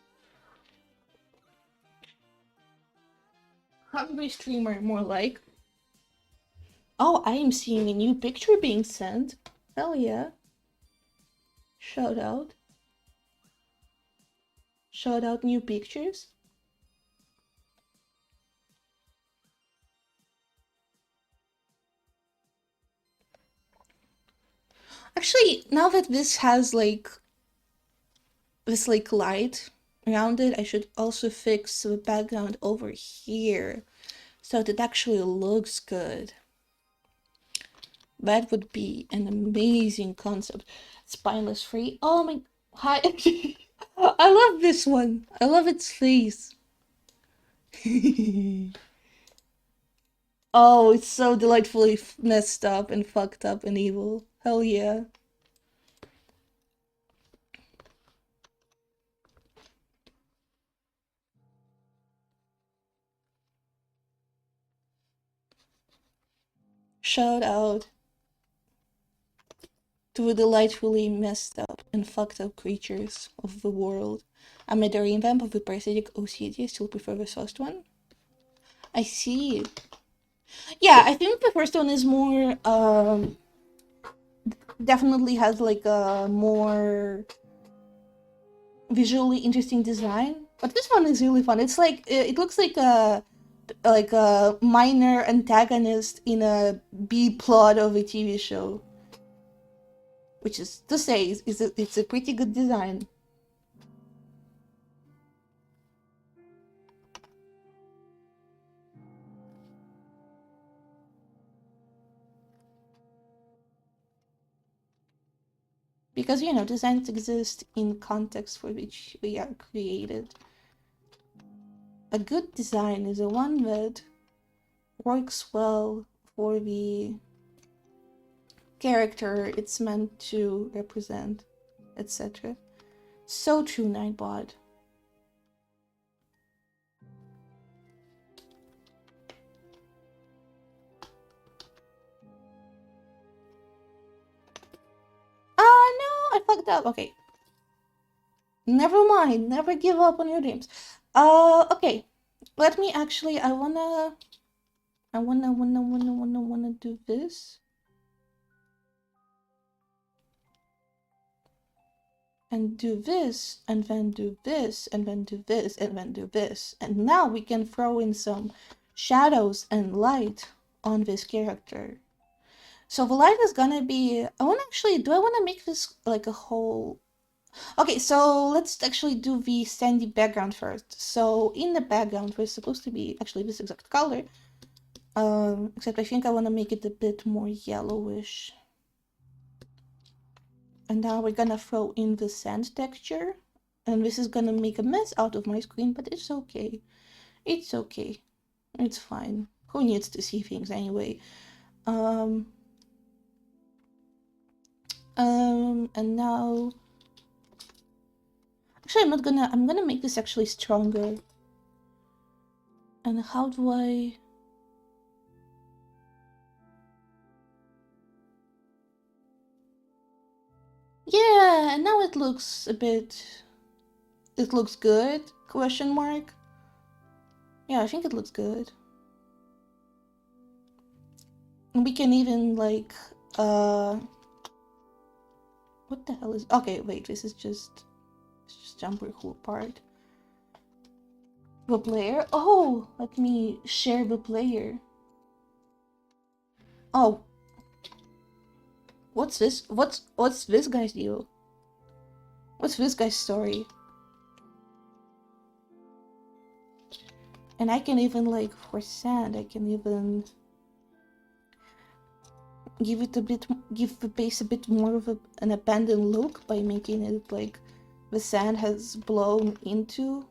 Hungry streamer, more like. Oh, I am seeing a new picture being sent. Hell yeah. Shout out. Shout out new pictures. Actually, now that this has like this like light around it, I should also fix the background over here so that it actually looks good. That would be an amazing concept. Spineless free. Oh my, hi. I love this one. I love its face. Oh, it's so delightfully messed up and fucked up and evil. Hell yeah. Shout out to the delightfully messed up and fucked up creatures of the world. I'm a Dorian vamp of the parasitic OCD. I still prefer the first one. I see. Yeah, I think the first one is more, definitely has like a more visually interesting design. But this one is really fun. It's like, it looks like a minor antagonist in a B plot of a TV show. Which is to say, it's a pretty good design. because designs exist in context for which we are created. A good design is a one that works well for the character it's meant to represent, etc. So true, Nightbot. No, I fucked up. Okay. Never mind. Never give up on your dreams. Okay. Let me actually, I wanna do this. And do this, and then do this, and then do this, and then do this. And now we can throw in some shadows and light on this character. So the light is gonna be, do I wanna make this like a whole... Okay, so let's actually do the sandy background first. So in the background, we're supposed to be actually this exact color. Except I think I wanna make it a bit more yellowish. And now we're gonna throw in the sand texture. And this is gonna make a mess out of my screen, but it's okay. It's okay. It's fine. Who needs to see things anyway? And now... Actually, I'm gonna make this actually stronger. And how do I... Yeah, now it looks a bit... It looks good? Question mark? Yeah, I think it looks good. And we can even, like, what the hell is... Okay, wait, this is just... Let's just jumper cool part. The player? Oh, let me share the player. Oh. What's this? What's this guy's deal? What's this guy's story? And I can even, like, for sand, I can even give the base a bit more of an abandoned look by making it like the sand has blown into.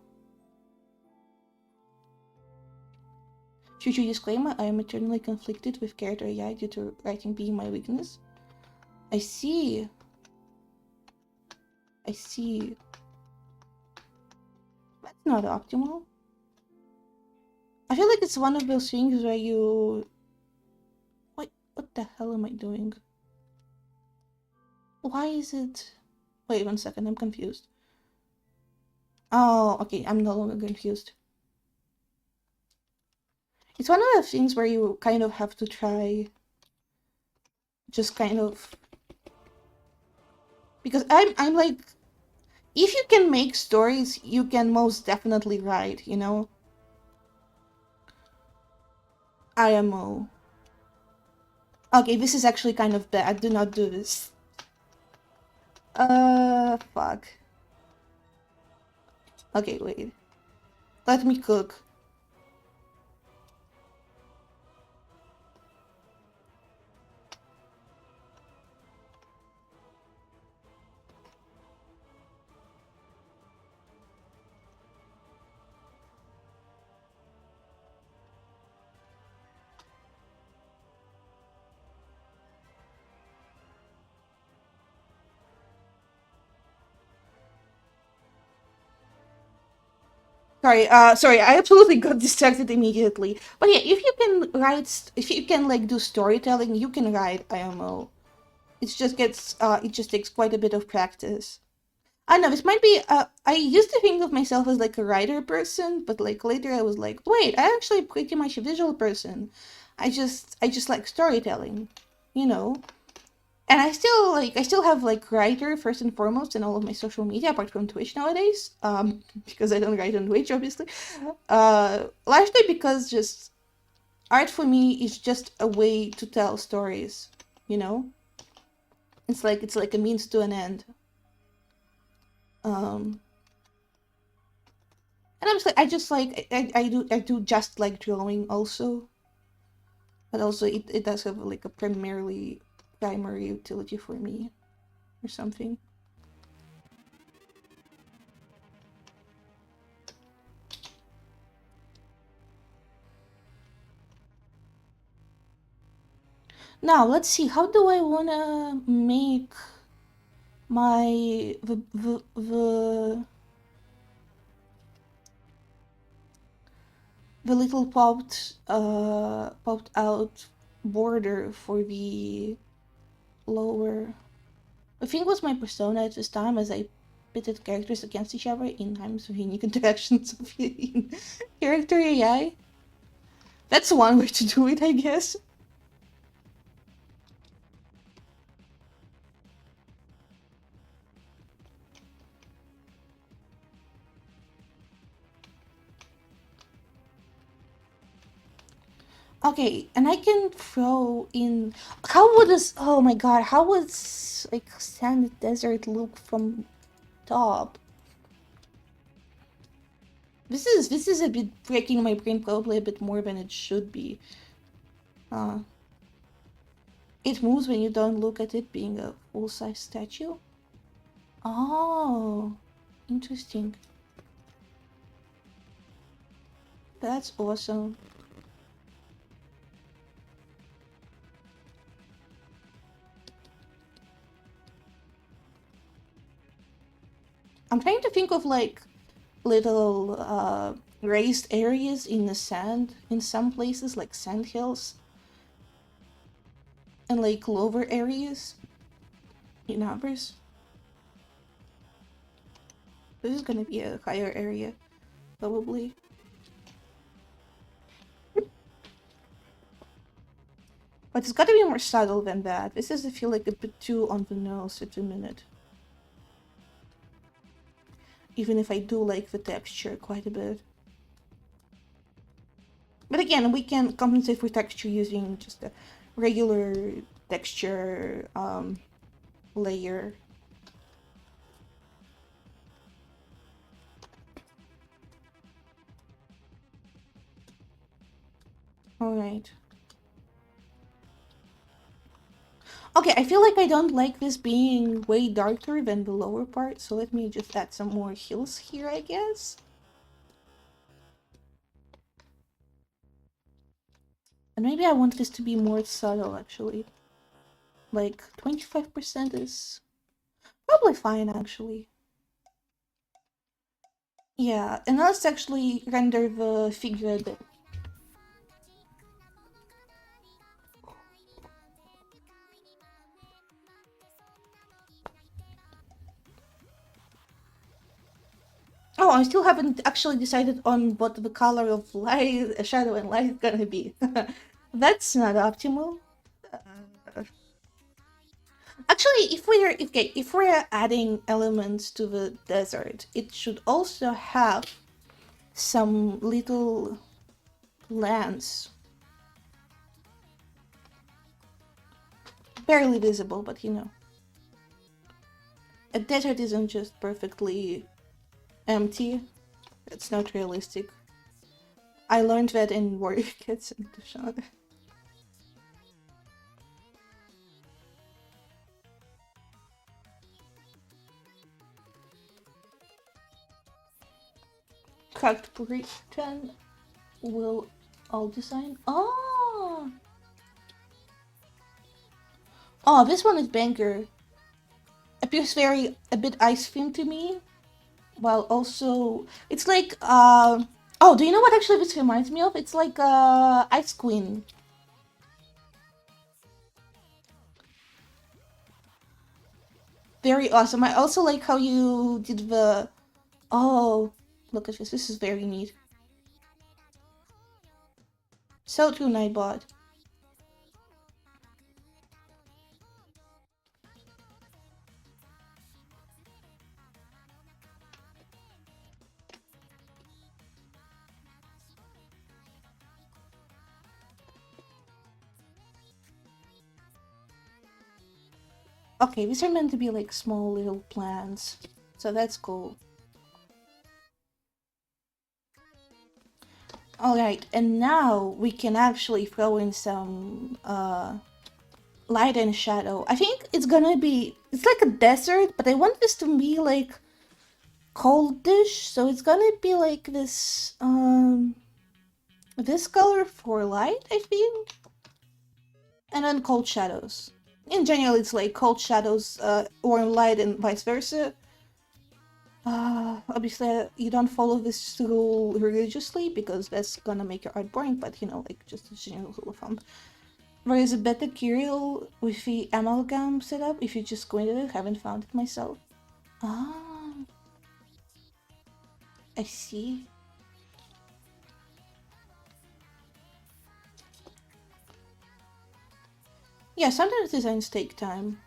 Future disclaimer, I am eternally conflicted with character AI due to writing being my weakness. I see. That's not optimal. I feel like it's one of those things where you... Wait, what the hell am I doing? Why is it... Wait 1 second, I'm confused. Oh, okay, I'm no longer confused. It's one of the things where you kind of have to try... Just kind of... Because I'm like... If you can make stories, you can most definitely write, you know? IMO. Okay, this is actually kind of bad. Do not do this. Fuck. Okay, wait. Let me cook. Sorry, I absolutely got distracted immediately. But yeah, if you can write, if you can like do storytelling, you can write IMO. It just takes quite a bit of practice. I know, this might be, I used to think of myself as like a writer person, but like later I was like, wait, I'm actually pretty much a visual person. I just like storytelling, you know? And I still have like writer first and foremost in all of my social media apart from Twitch nowadays. Because I don't write on Twitch, obviously. Largely because just art for me is just a way to tell stories, you know? It's like a means to an end. And I do just like drawing also. But also it does have like a primary utility for me. or something. Now, let's see, how do I wanna make my the little popped out border for the lower. I think it was my persona at this time as I pitted characters against each other in times of unique interactions of character AI. That's one way to do it, I guess. Okay, and I can throw in. How would this? Oh my god! How would like sand desert look from top? This is a bit breaking my brain, probably a bit more than it should be. It moves when you don't look at it being a full-size statue. Oh, interesting. That's awesome. I'm trying to think of like little raised areas in the sand in some places, like sand hills, and like lower areas in others. This is gonna be a higher area, probably. But it's gotta be more subtle than that. This is, I feel like, a bit too on the nose at the minute. Even if I do like the texture quite a bit. But again, we can compensate for texture using just a regular texture layer. Alright. Okay, I feel like I don't like this being way darker than the lower part, so let me just add some more hills here, I guess. And maybe I want this to be more subtle, actually. Like, 25% is probably fine, actually. Yeah, and let's actually render the figure a bit. Oh, I still haven't actually decided on what the color of light, shadow and light is gonna be. That's not optimal. Actually, if we're adding elements to the desert, it should also have some little lands. Barely visible, but you know. A desert isn't just perfectly empty. It's not realistic. I learned that in Warrior Kids and Deshaun. Cracked Britain will all design. Oh! Oh, this one is banger. Appears very a bit ice themed to me, while also it's like oh, do you know what actually this reminds me of? It's like Ice Queen. Very awesome. I also like how you did the oh, look at this. This is very neat. So true, Nightbot. Okay, these are meant to be like small little plants, so that's cool. Alright, and now we can actually throw in some light and shadow. I think it's gonna be, it's like a desert, but I want this to be like coldish, so it's gonna be like this color for light, I feel, and then cold shadows. In general, it's like cold shadows, warm light, and vice versa. Obviously, you don't follow this rule religiously because that's gonna make your art boring, but you know, like just a general rule of thumb. There is a better Kirill with the amalgam setup if you just go into it. Haven't found it myself. Ah, I see. Yeah, sometimes designs take time.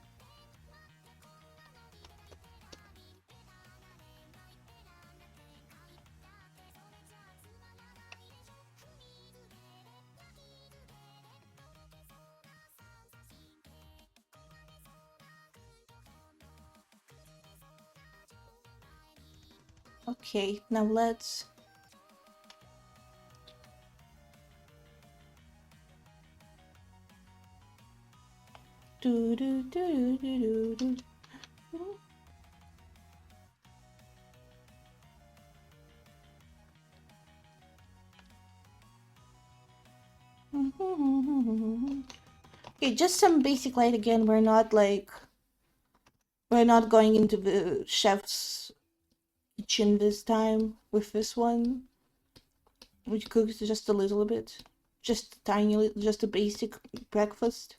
Okay, now let's do do do do do do. Okay, just some basic light again. We're not going into the chef's kitchen this time with this one. We cooked just a little bit, just tiny, just a basic breakfast.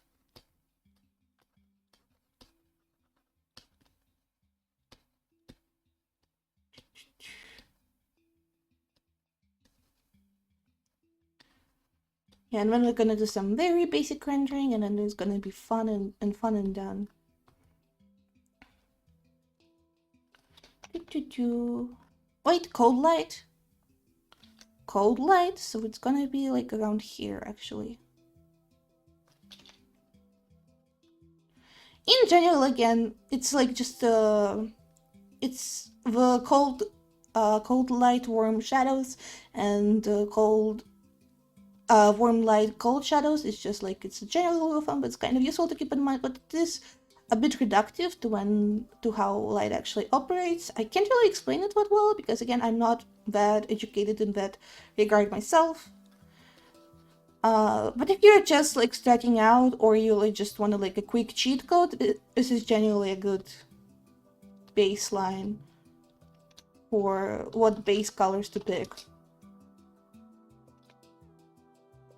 Yeah, and then we're gonna do some very basic rendering, and then it's gonna be fun and fun and done. Wait, cold light? Cold light, so it's gonna be like around here actually. In general, again, it's like just it's the cold light, warm shadows, and cold warm light, cold shadows. It's just like it's a general rule of thumb, but it's kind of useful to keep in mind. But it is a bit reductive to how light actually operates. I can't really explain it that well because again, I'm not that educated in that regard myself. But if you're just like starting out or you like just want to like a quick cheat code, this is genuinely a good baseline for what base colors to pick.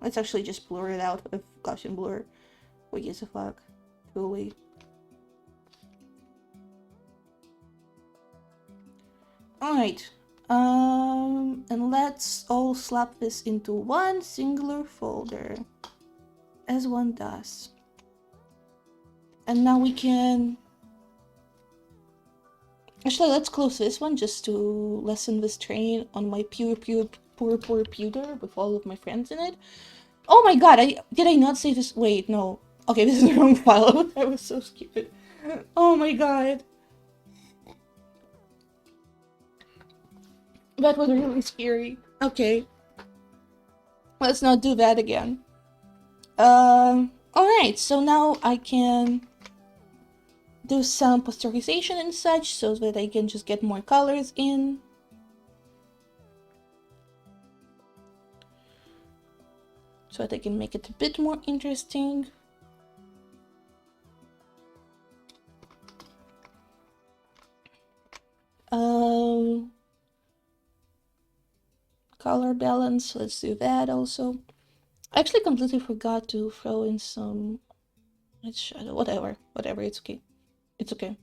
Let's actually just blur it out with Gaussian blur. What gives a fuck? Truly. Alright. And let's all slap this into one singular folder. As one does. And now we can... Actually, let's close this one just to lessen the strain on my poor pewter with all of my friends in it. Oh my god, did I not save this? Wait, no. Okay, this is the wrong file. I was so stupid. Oh my god. That was really scary. Okay. Let's not do that again. Alright, so now I can do some posterization and such so that I can just get more colors in. So that I can make it a bit more interesting. Color balance, let's do that also. I actually completely forgot to throw in some shadow, whatever, it's okay. It's okay.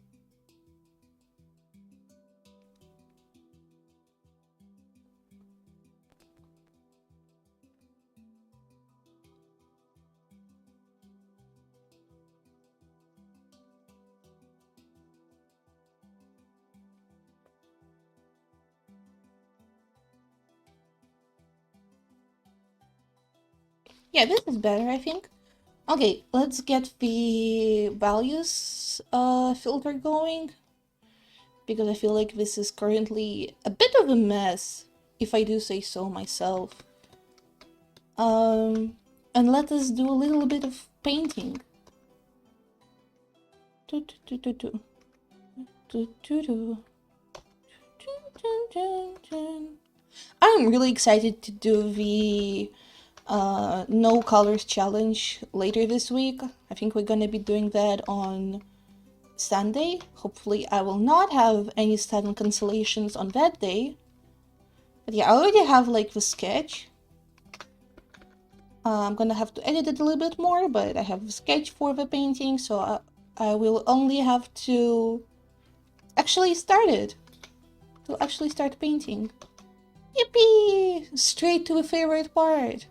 Yeah, this is better, I think. Okay, let's get the values filter going. Because I feel like this is currently a bit of a mess, if I do say so myself. And let us do a little bit of painting. I'm really excited to do the no colors challenge later this week. I think we're gonna be doing that on Sunday. Hopefully I will not have any sudden cancellations on that day. But yeah, I already have like the sketch. I'm gonna have to edit it a little bit more, but I have a sketch for the painting, so I will only have to actually start it. To actually start painting. Yippee! Straight to the favorite part.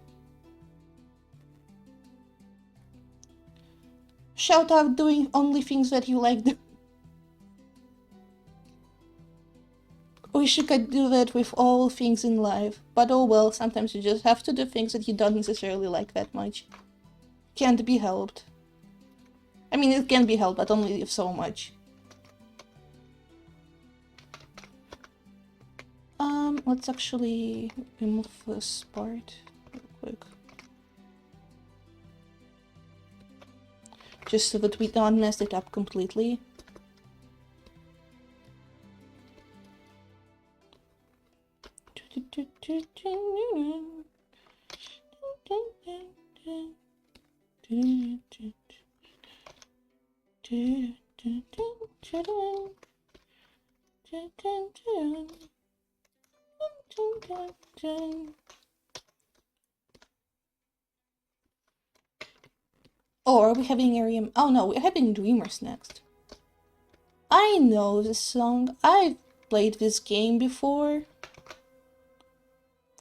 Shout out doing only things that you like doing. Wish you could do that with all things in life. But oh well, sometimes you just have to do things that you don't necessarily like that much. Can't be helped. I mean, it can be helped, but only if so much. Let's actually remove this part real quick. Just so that we don't mess it up completely. Oh, are we having Ariam? Oh no, we're having Dreamers next. I know this song. I've played this game before.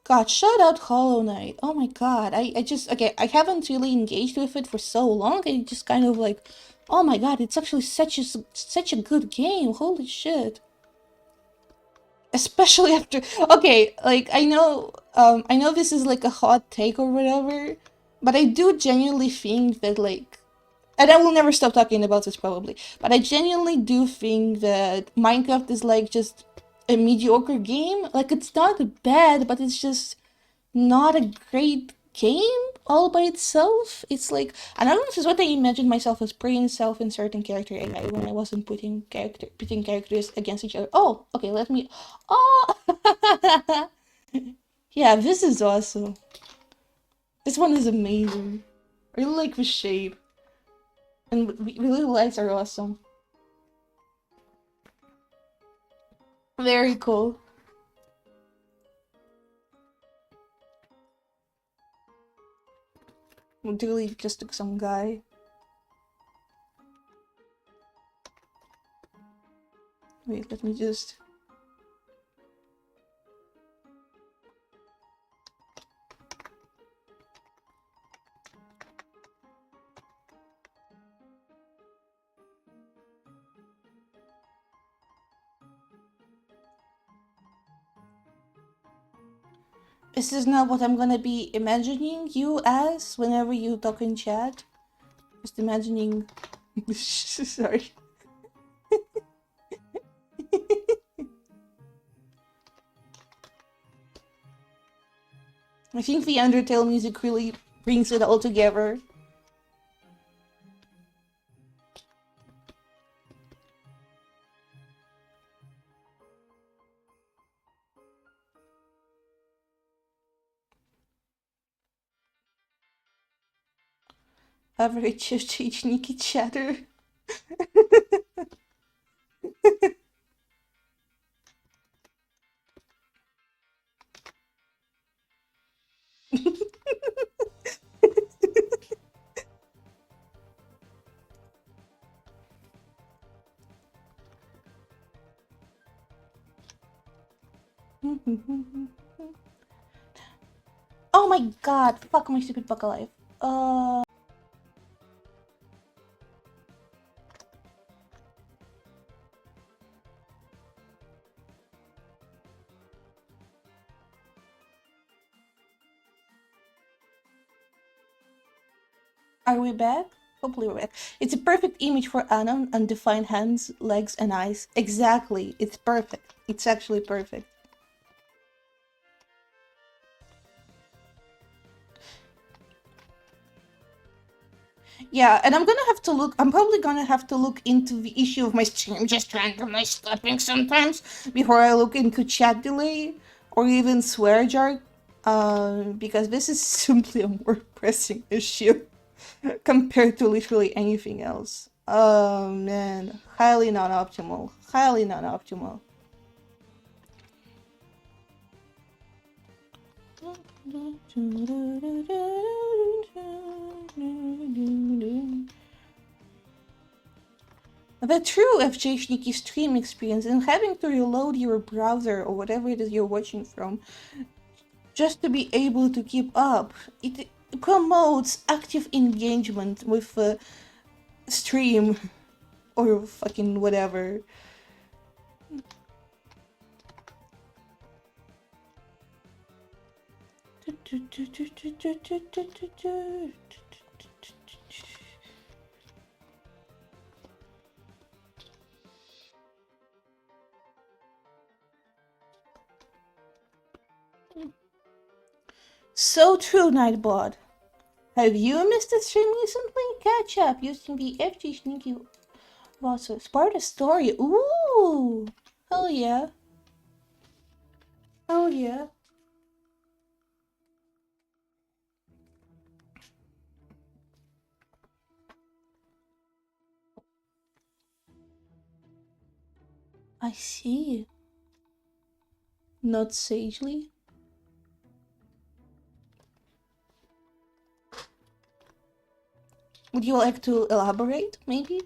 God, shout out Hollow Knight. Oh my god, I just, okay, I haven't really engaged with it for so long. I just kind of like, oh my god, it's actually such a good game. Holy shit. Especially after, okay, like I know this is like a hot take or whatever, but I do genuinely think that like, and I will never stop talking about this probably, but I genuinely do think that Minecraft is like just a mediocre game. Like it's not bad, but it's just not a great game all by itself. It's like, and I don't know, this is what I imagined myself as playing self-inserting character AI when I wasn't putting characters against each other. Oh, okay, let me. Oh, yeah, this is awesome. This one is amazing. I really like the shape, and the little lights are awesome. Very cool. Literally just took some guy. Wait, let me just. This is not what I'm gonna be imagining you as whenever you talk in chat. Just imagining. Sorry. I think the Undertale music really brings it all together. Average fghniki chatter. Oh my god, fuck my stupid buck alive. Are we back? Hopefully we're back. It's a perfect image for Anon, undefined hands, legs, and eyes. Exactly. It's perfect. It's actually perfect. Yeah, and I'm gonna have to look. I'm probably gonna have to look into the issue of my stream just randomly stopping sometimes before I look into chat delay or even swear jar, because this is simply a more pressing issue compared to literally anything else. Oh man, highly not optimal. Highly not optimal. The true fghniki stream experience and having to reload your browser or whatever it is you're watching from just to be able to keep up. It promotes active engagement with the stream or fucking whatever. So true, Nightbot. Have you missed a stream recently? Catch up using the fghniki also Sparta story. Ooh, hell yeah, hell yeah. I see. Not sagely. Would you like to elaborate, maybe?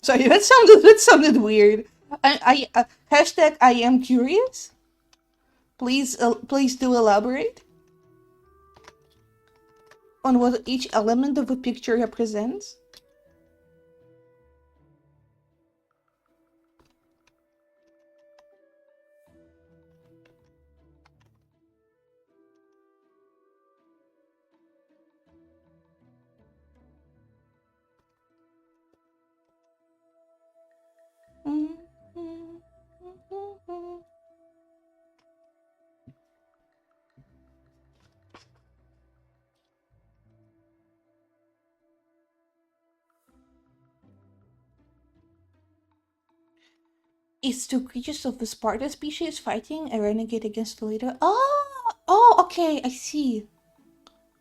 Sorry, that sounded weird. Hashtag I am curious. Please do elaborate on what each element of a picture represents. It's two creatures of the Sparta species fighting a renegade against the leader. Oh, okay, I see.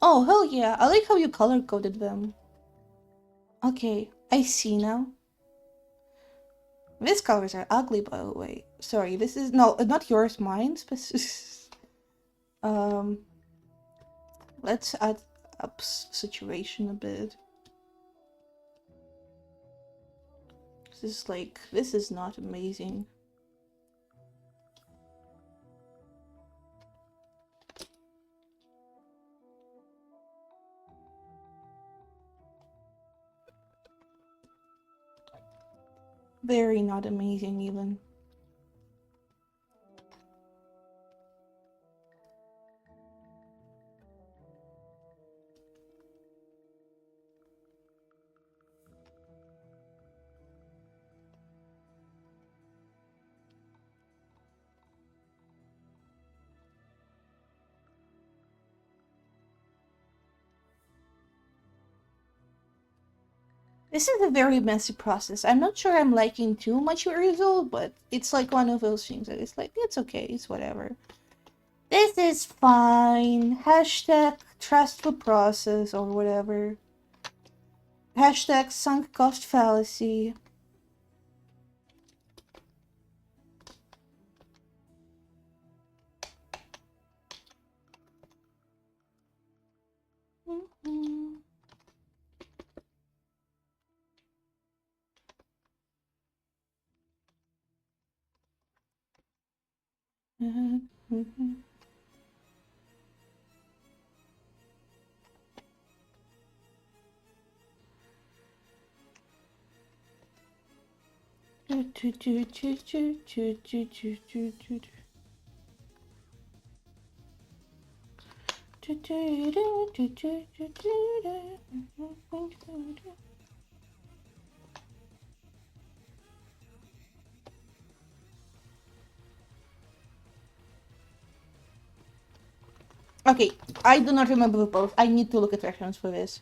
Oh, hell yeah, I like how you color-coded them. Okay, I see now. These colors are ugly, by the way. Sorry, this is no, not yours, mine. um, let's add up saturation a bit. This is not amazing. Very not amazing, even. This is a very messy process. I'm not sure I'm liking too much your result, but it's like one of those things that it's like, it's okay, it's whatever. This is fine. Hashtag trust the process or whatever. Hashtag sunk cost fallacy. Okay, I do not remember the post. I need to look at reference for this.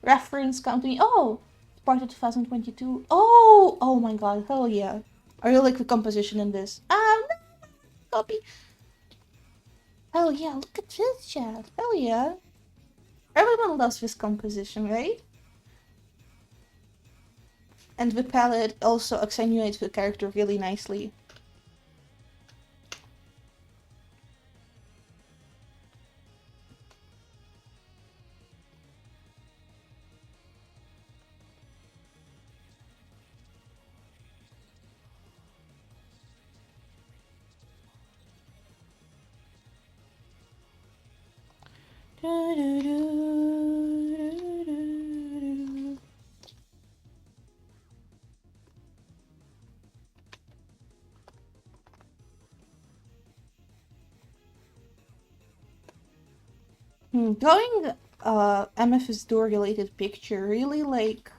Reference company. Oh, part of 2022. Oh my god, hell yeah. I really like the composition in this. No, copy. Hell yeah, look at this, chat. Hell yeah. Everyone loves this composition, right? And the palette also accentuates the character really nicely. Drawing MF's door related picture really like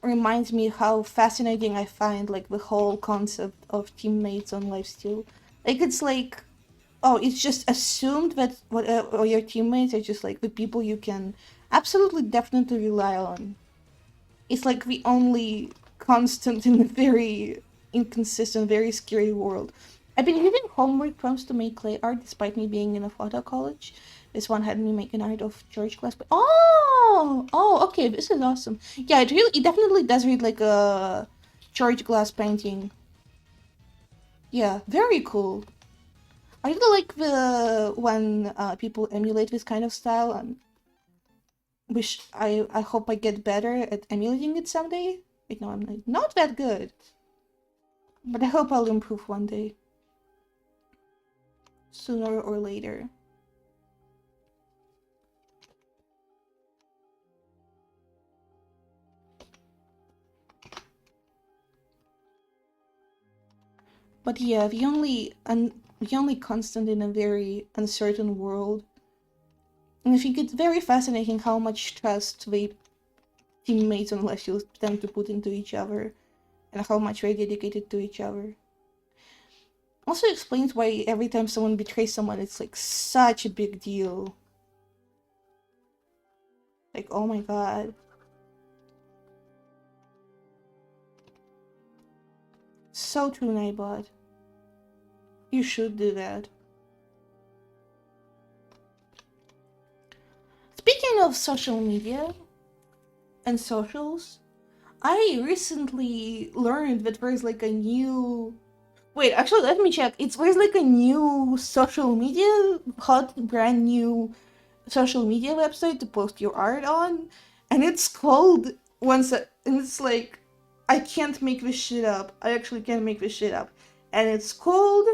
reminds me how fascinating I find like the whole concept of teammates on lifesteal. Like it's like, oh, it's just assumed that or your teammates are just like the people you can absolutely definitely rely on. It's like the only constant in a very inconsistent, very scary world. I've been using homework prompts to make clay art despite me being in a photo college. This one had me make an art of church glass. But okay, this is awesome. Yeah, it definitely does read like a church glass painting. Yeah, very cool. I really like the when people emulate this kind of style, and I hope I get better at emulating it someday. Wait, no, I'm not that good, but I hope I'll improve one day, sooner or later. But yeah, the only constant in a very uncertain world, and I think it's very fascinating how much trust the teammates on Left tend to put into each other, and how much they're dedicated to each other. Also explains why every time someone betrays someone, it's like such a big deal. Like, oh my god. So true, Nightbot. You should do that. Speaking of social media and socials, I recently learned that there's like a new... Wait, actually, let me check. There's like a new social media, hot, brand new social media website to post your art on, and it's called and it's like, I can't make this shit up. I actually can't make this shit up. And it's called...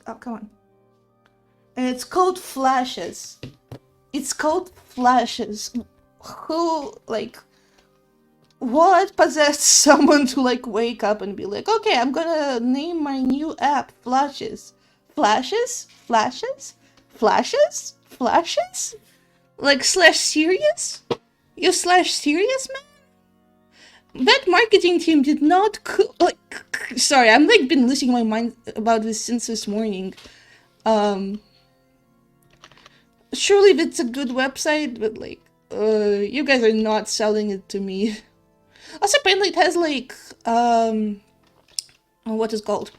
Oh, come on. And it's called Flashes. It's called Flashes. Who, like, what possessed someone to, like, wake up and be like, okay, I'm gonna name my new app Flashes. Flashes? Flashes? Flashes? Flashes? Like, slash serious? You slash serious, man? That marketing team did not sorry, I'm like been losing my mind about this since this morning. Surely that's a good website, but like, you guys are not selling it to me. Also, apparently it has like, what is it called?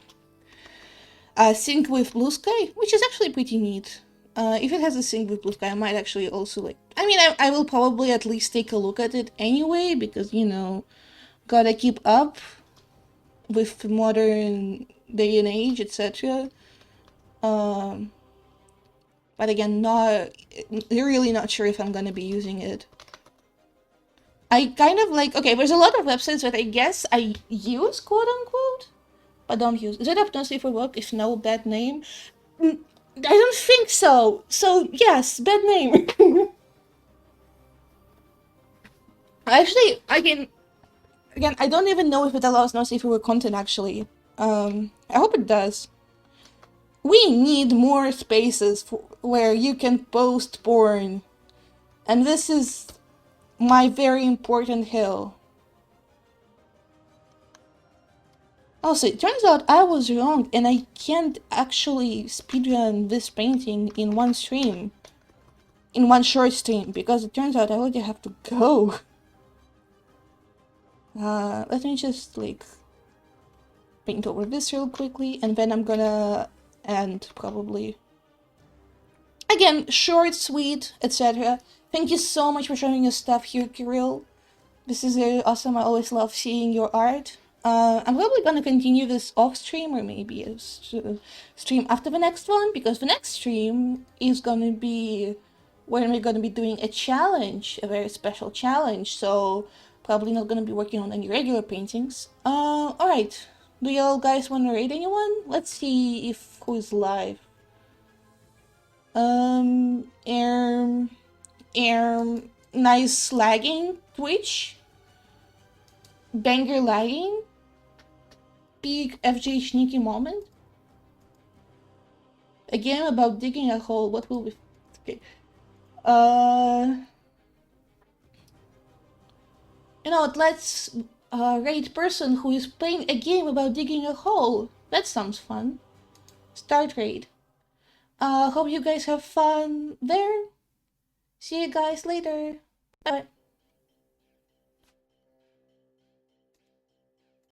Sync with Blue Sky, which is actually pretty neat. If it has a sync with Blue Sky, I might actually also like... I mean, I will probably at least take a look at it anyway, because, you know, gotta keep up with modern day and age, etc. But again, really not sure if I'm gonna be using it. I kind of like... Okay, there's a lot of websites that I guess I use, quote-unquote, but don't use. Is it obnoxiously for work? If no, bad name? I don't think so. So, yes, bad name. Actually, again, I don't even know if it allows no safe for work content, actually. I hope it does. We need more spaces where you can post porn. And this is my very important hill. Also, it turns out I was wrong, and I can't actually speedrun this painting in one stream. In one short stream, because it turns out I already have to go. Let me just, like, paint over this real quickly, and then I'm gonna end, probably. Again, short, sweet, etc. Thank you so much for showing your stuff here, Kirill. This is very awesome. I always love seeing your art. I'm probably gonna continue this off stream, or maybe a stream after the next one, because the next stream is gonna be when we're gonna be doing a challenge, a very special challenge. So probably not gonna be working on any regular paintings. Alright. Do y'all guys wanna rate anyone? Let's see if who is live. Erm, nice lagging Twitch. Banger lagging. Big fghniki moment. A game about digging a hole. What will we? Okay. You know what? Let's rate person who is playing a game about digging a hole. That sounds fun. Start raid. Hope you guys have fun there. See you guys later. Bye.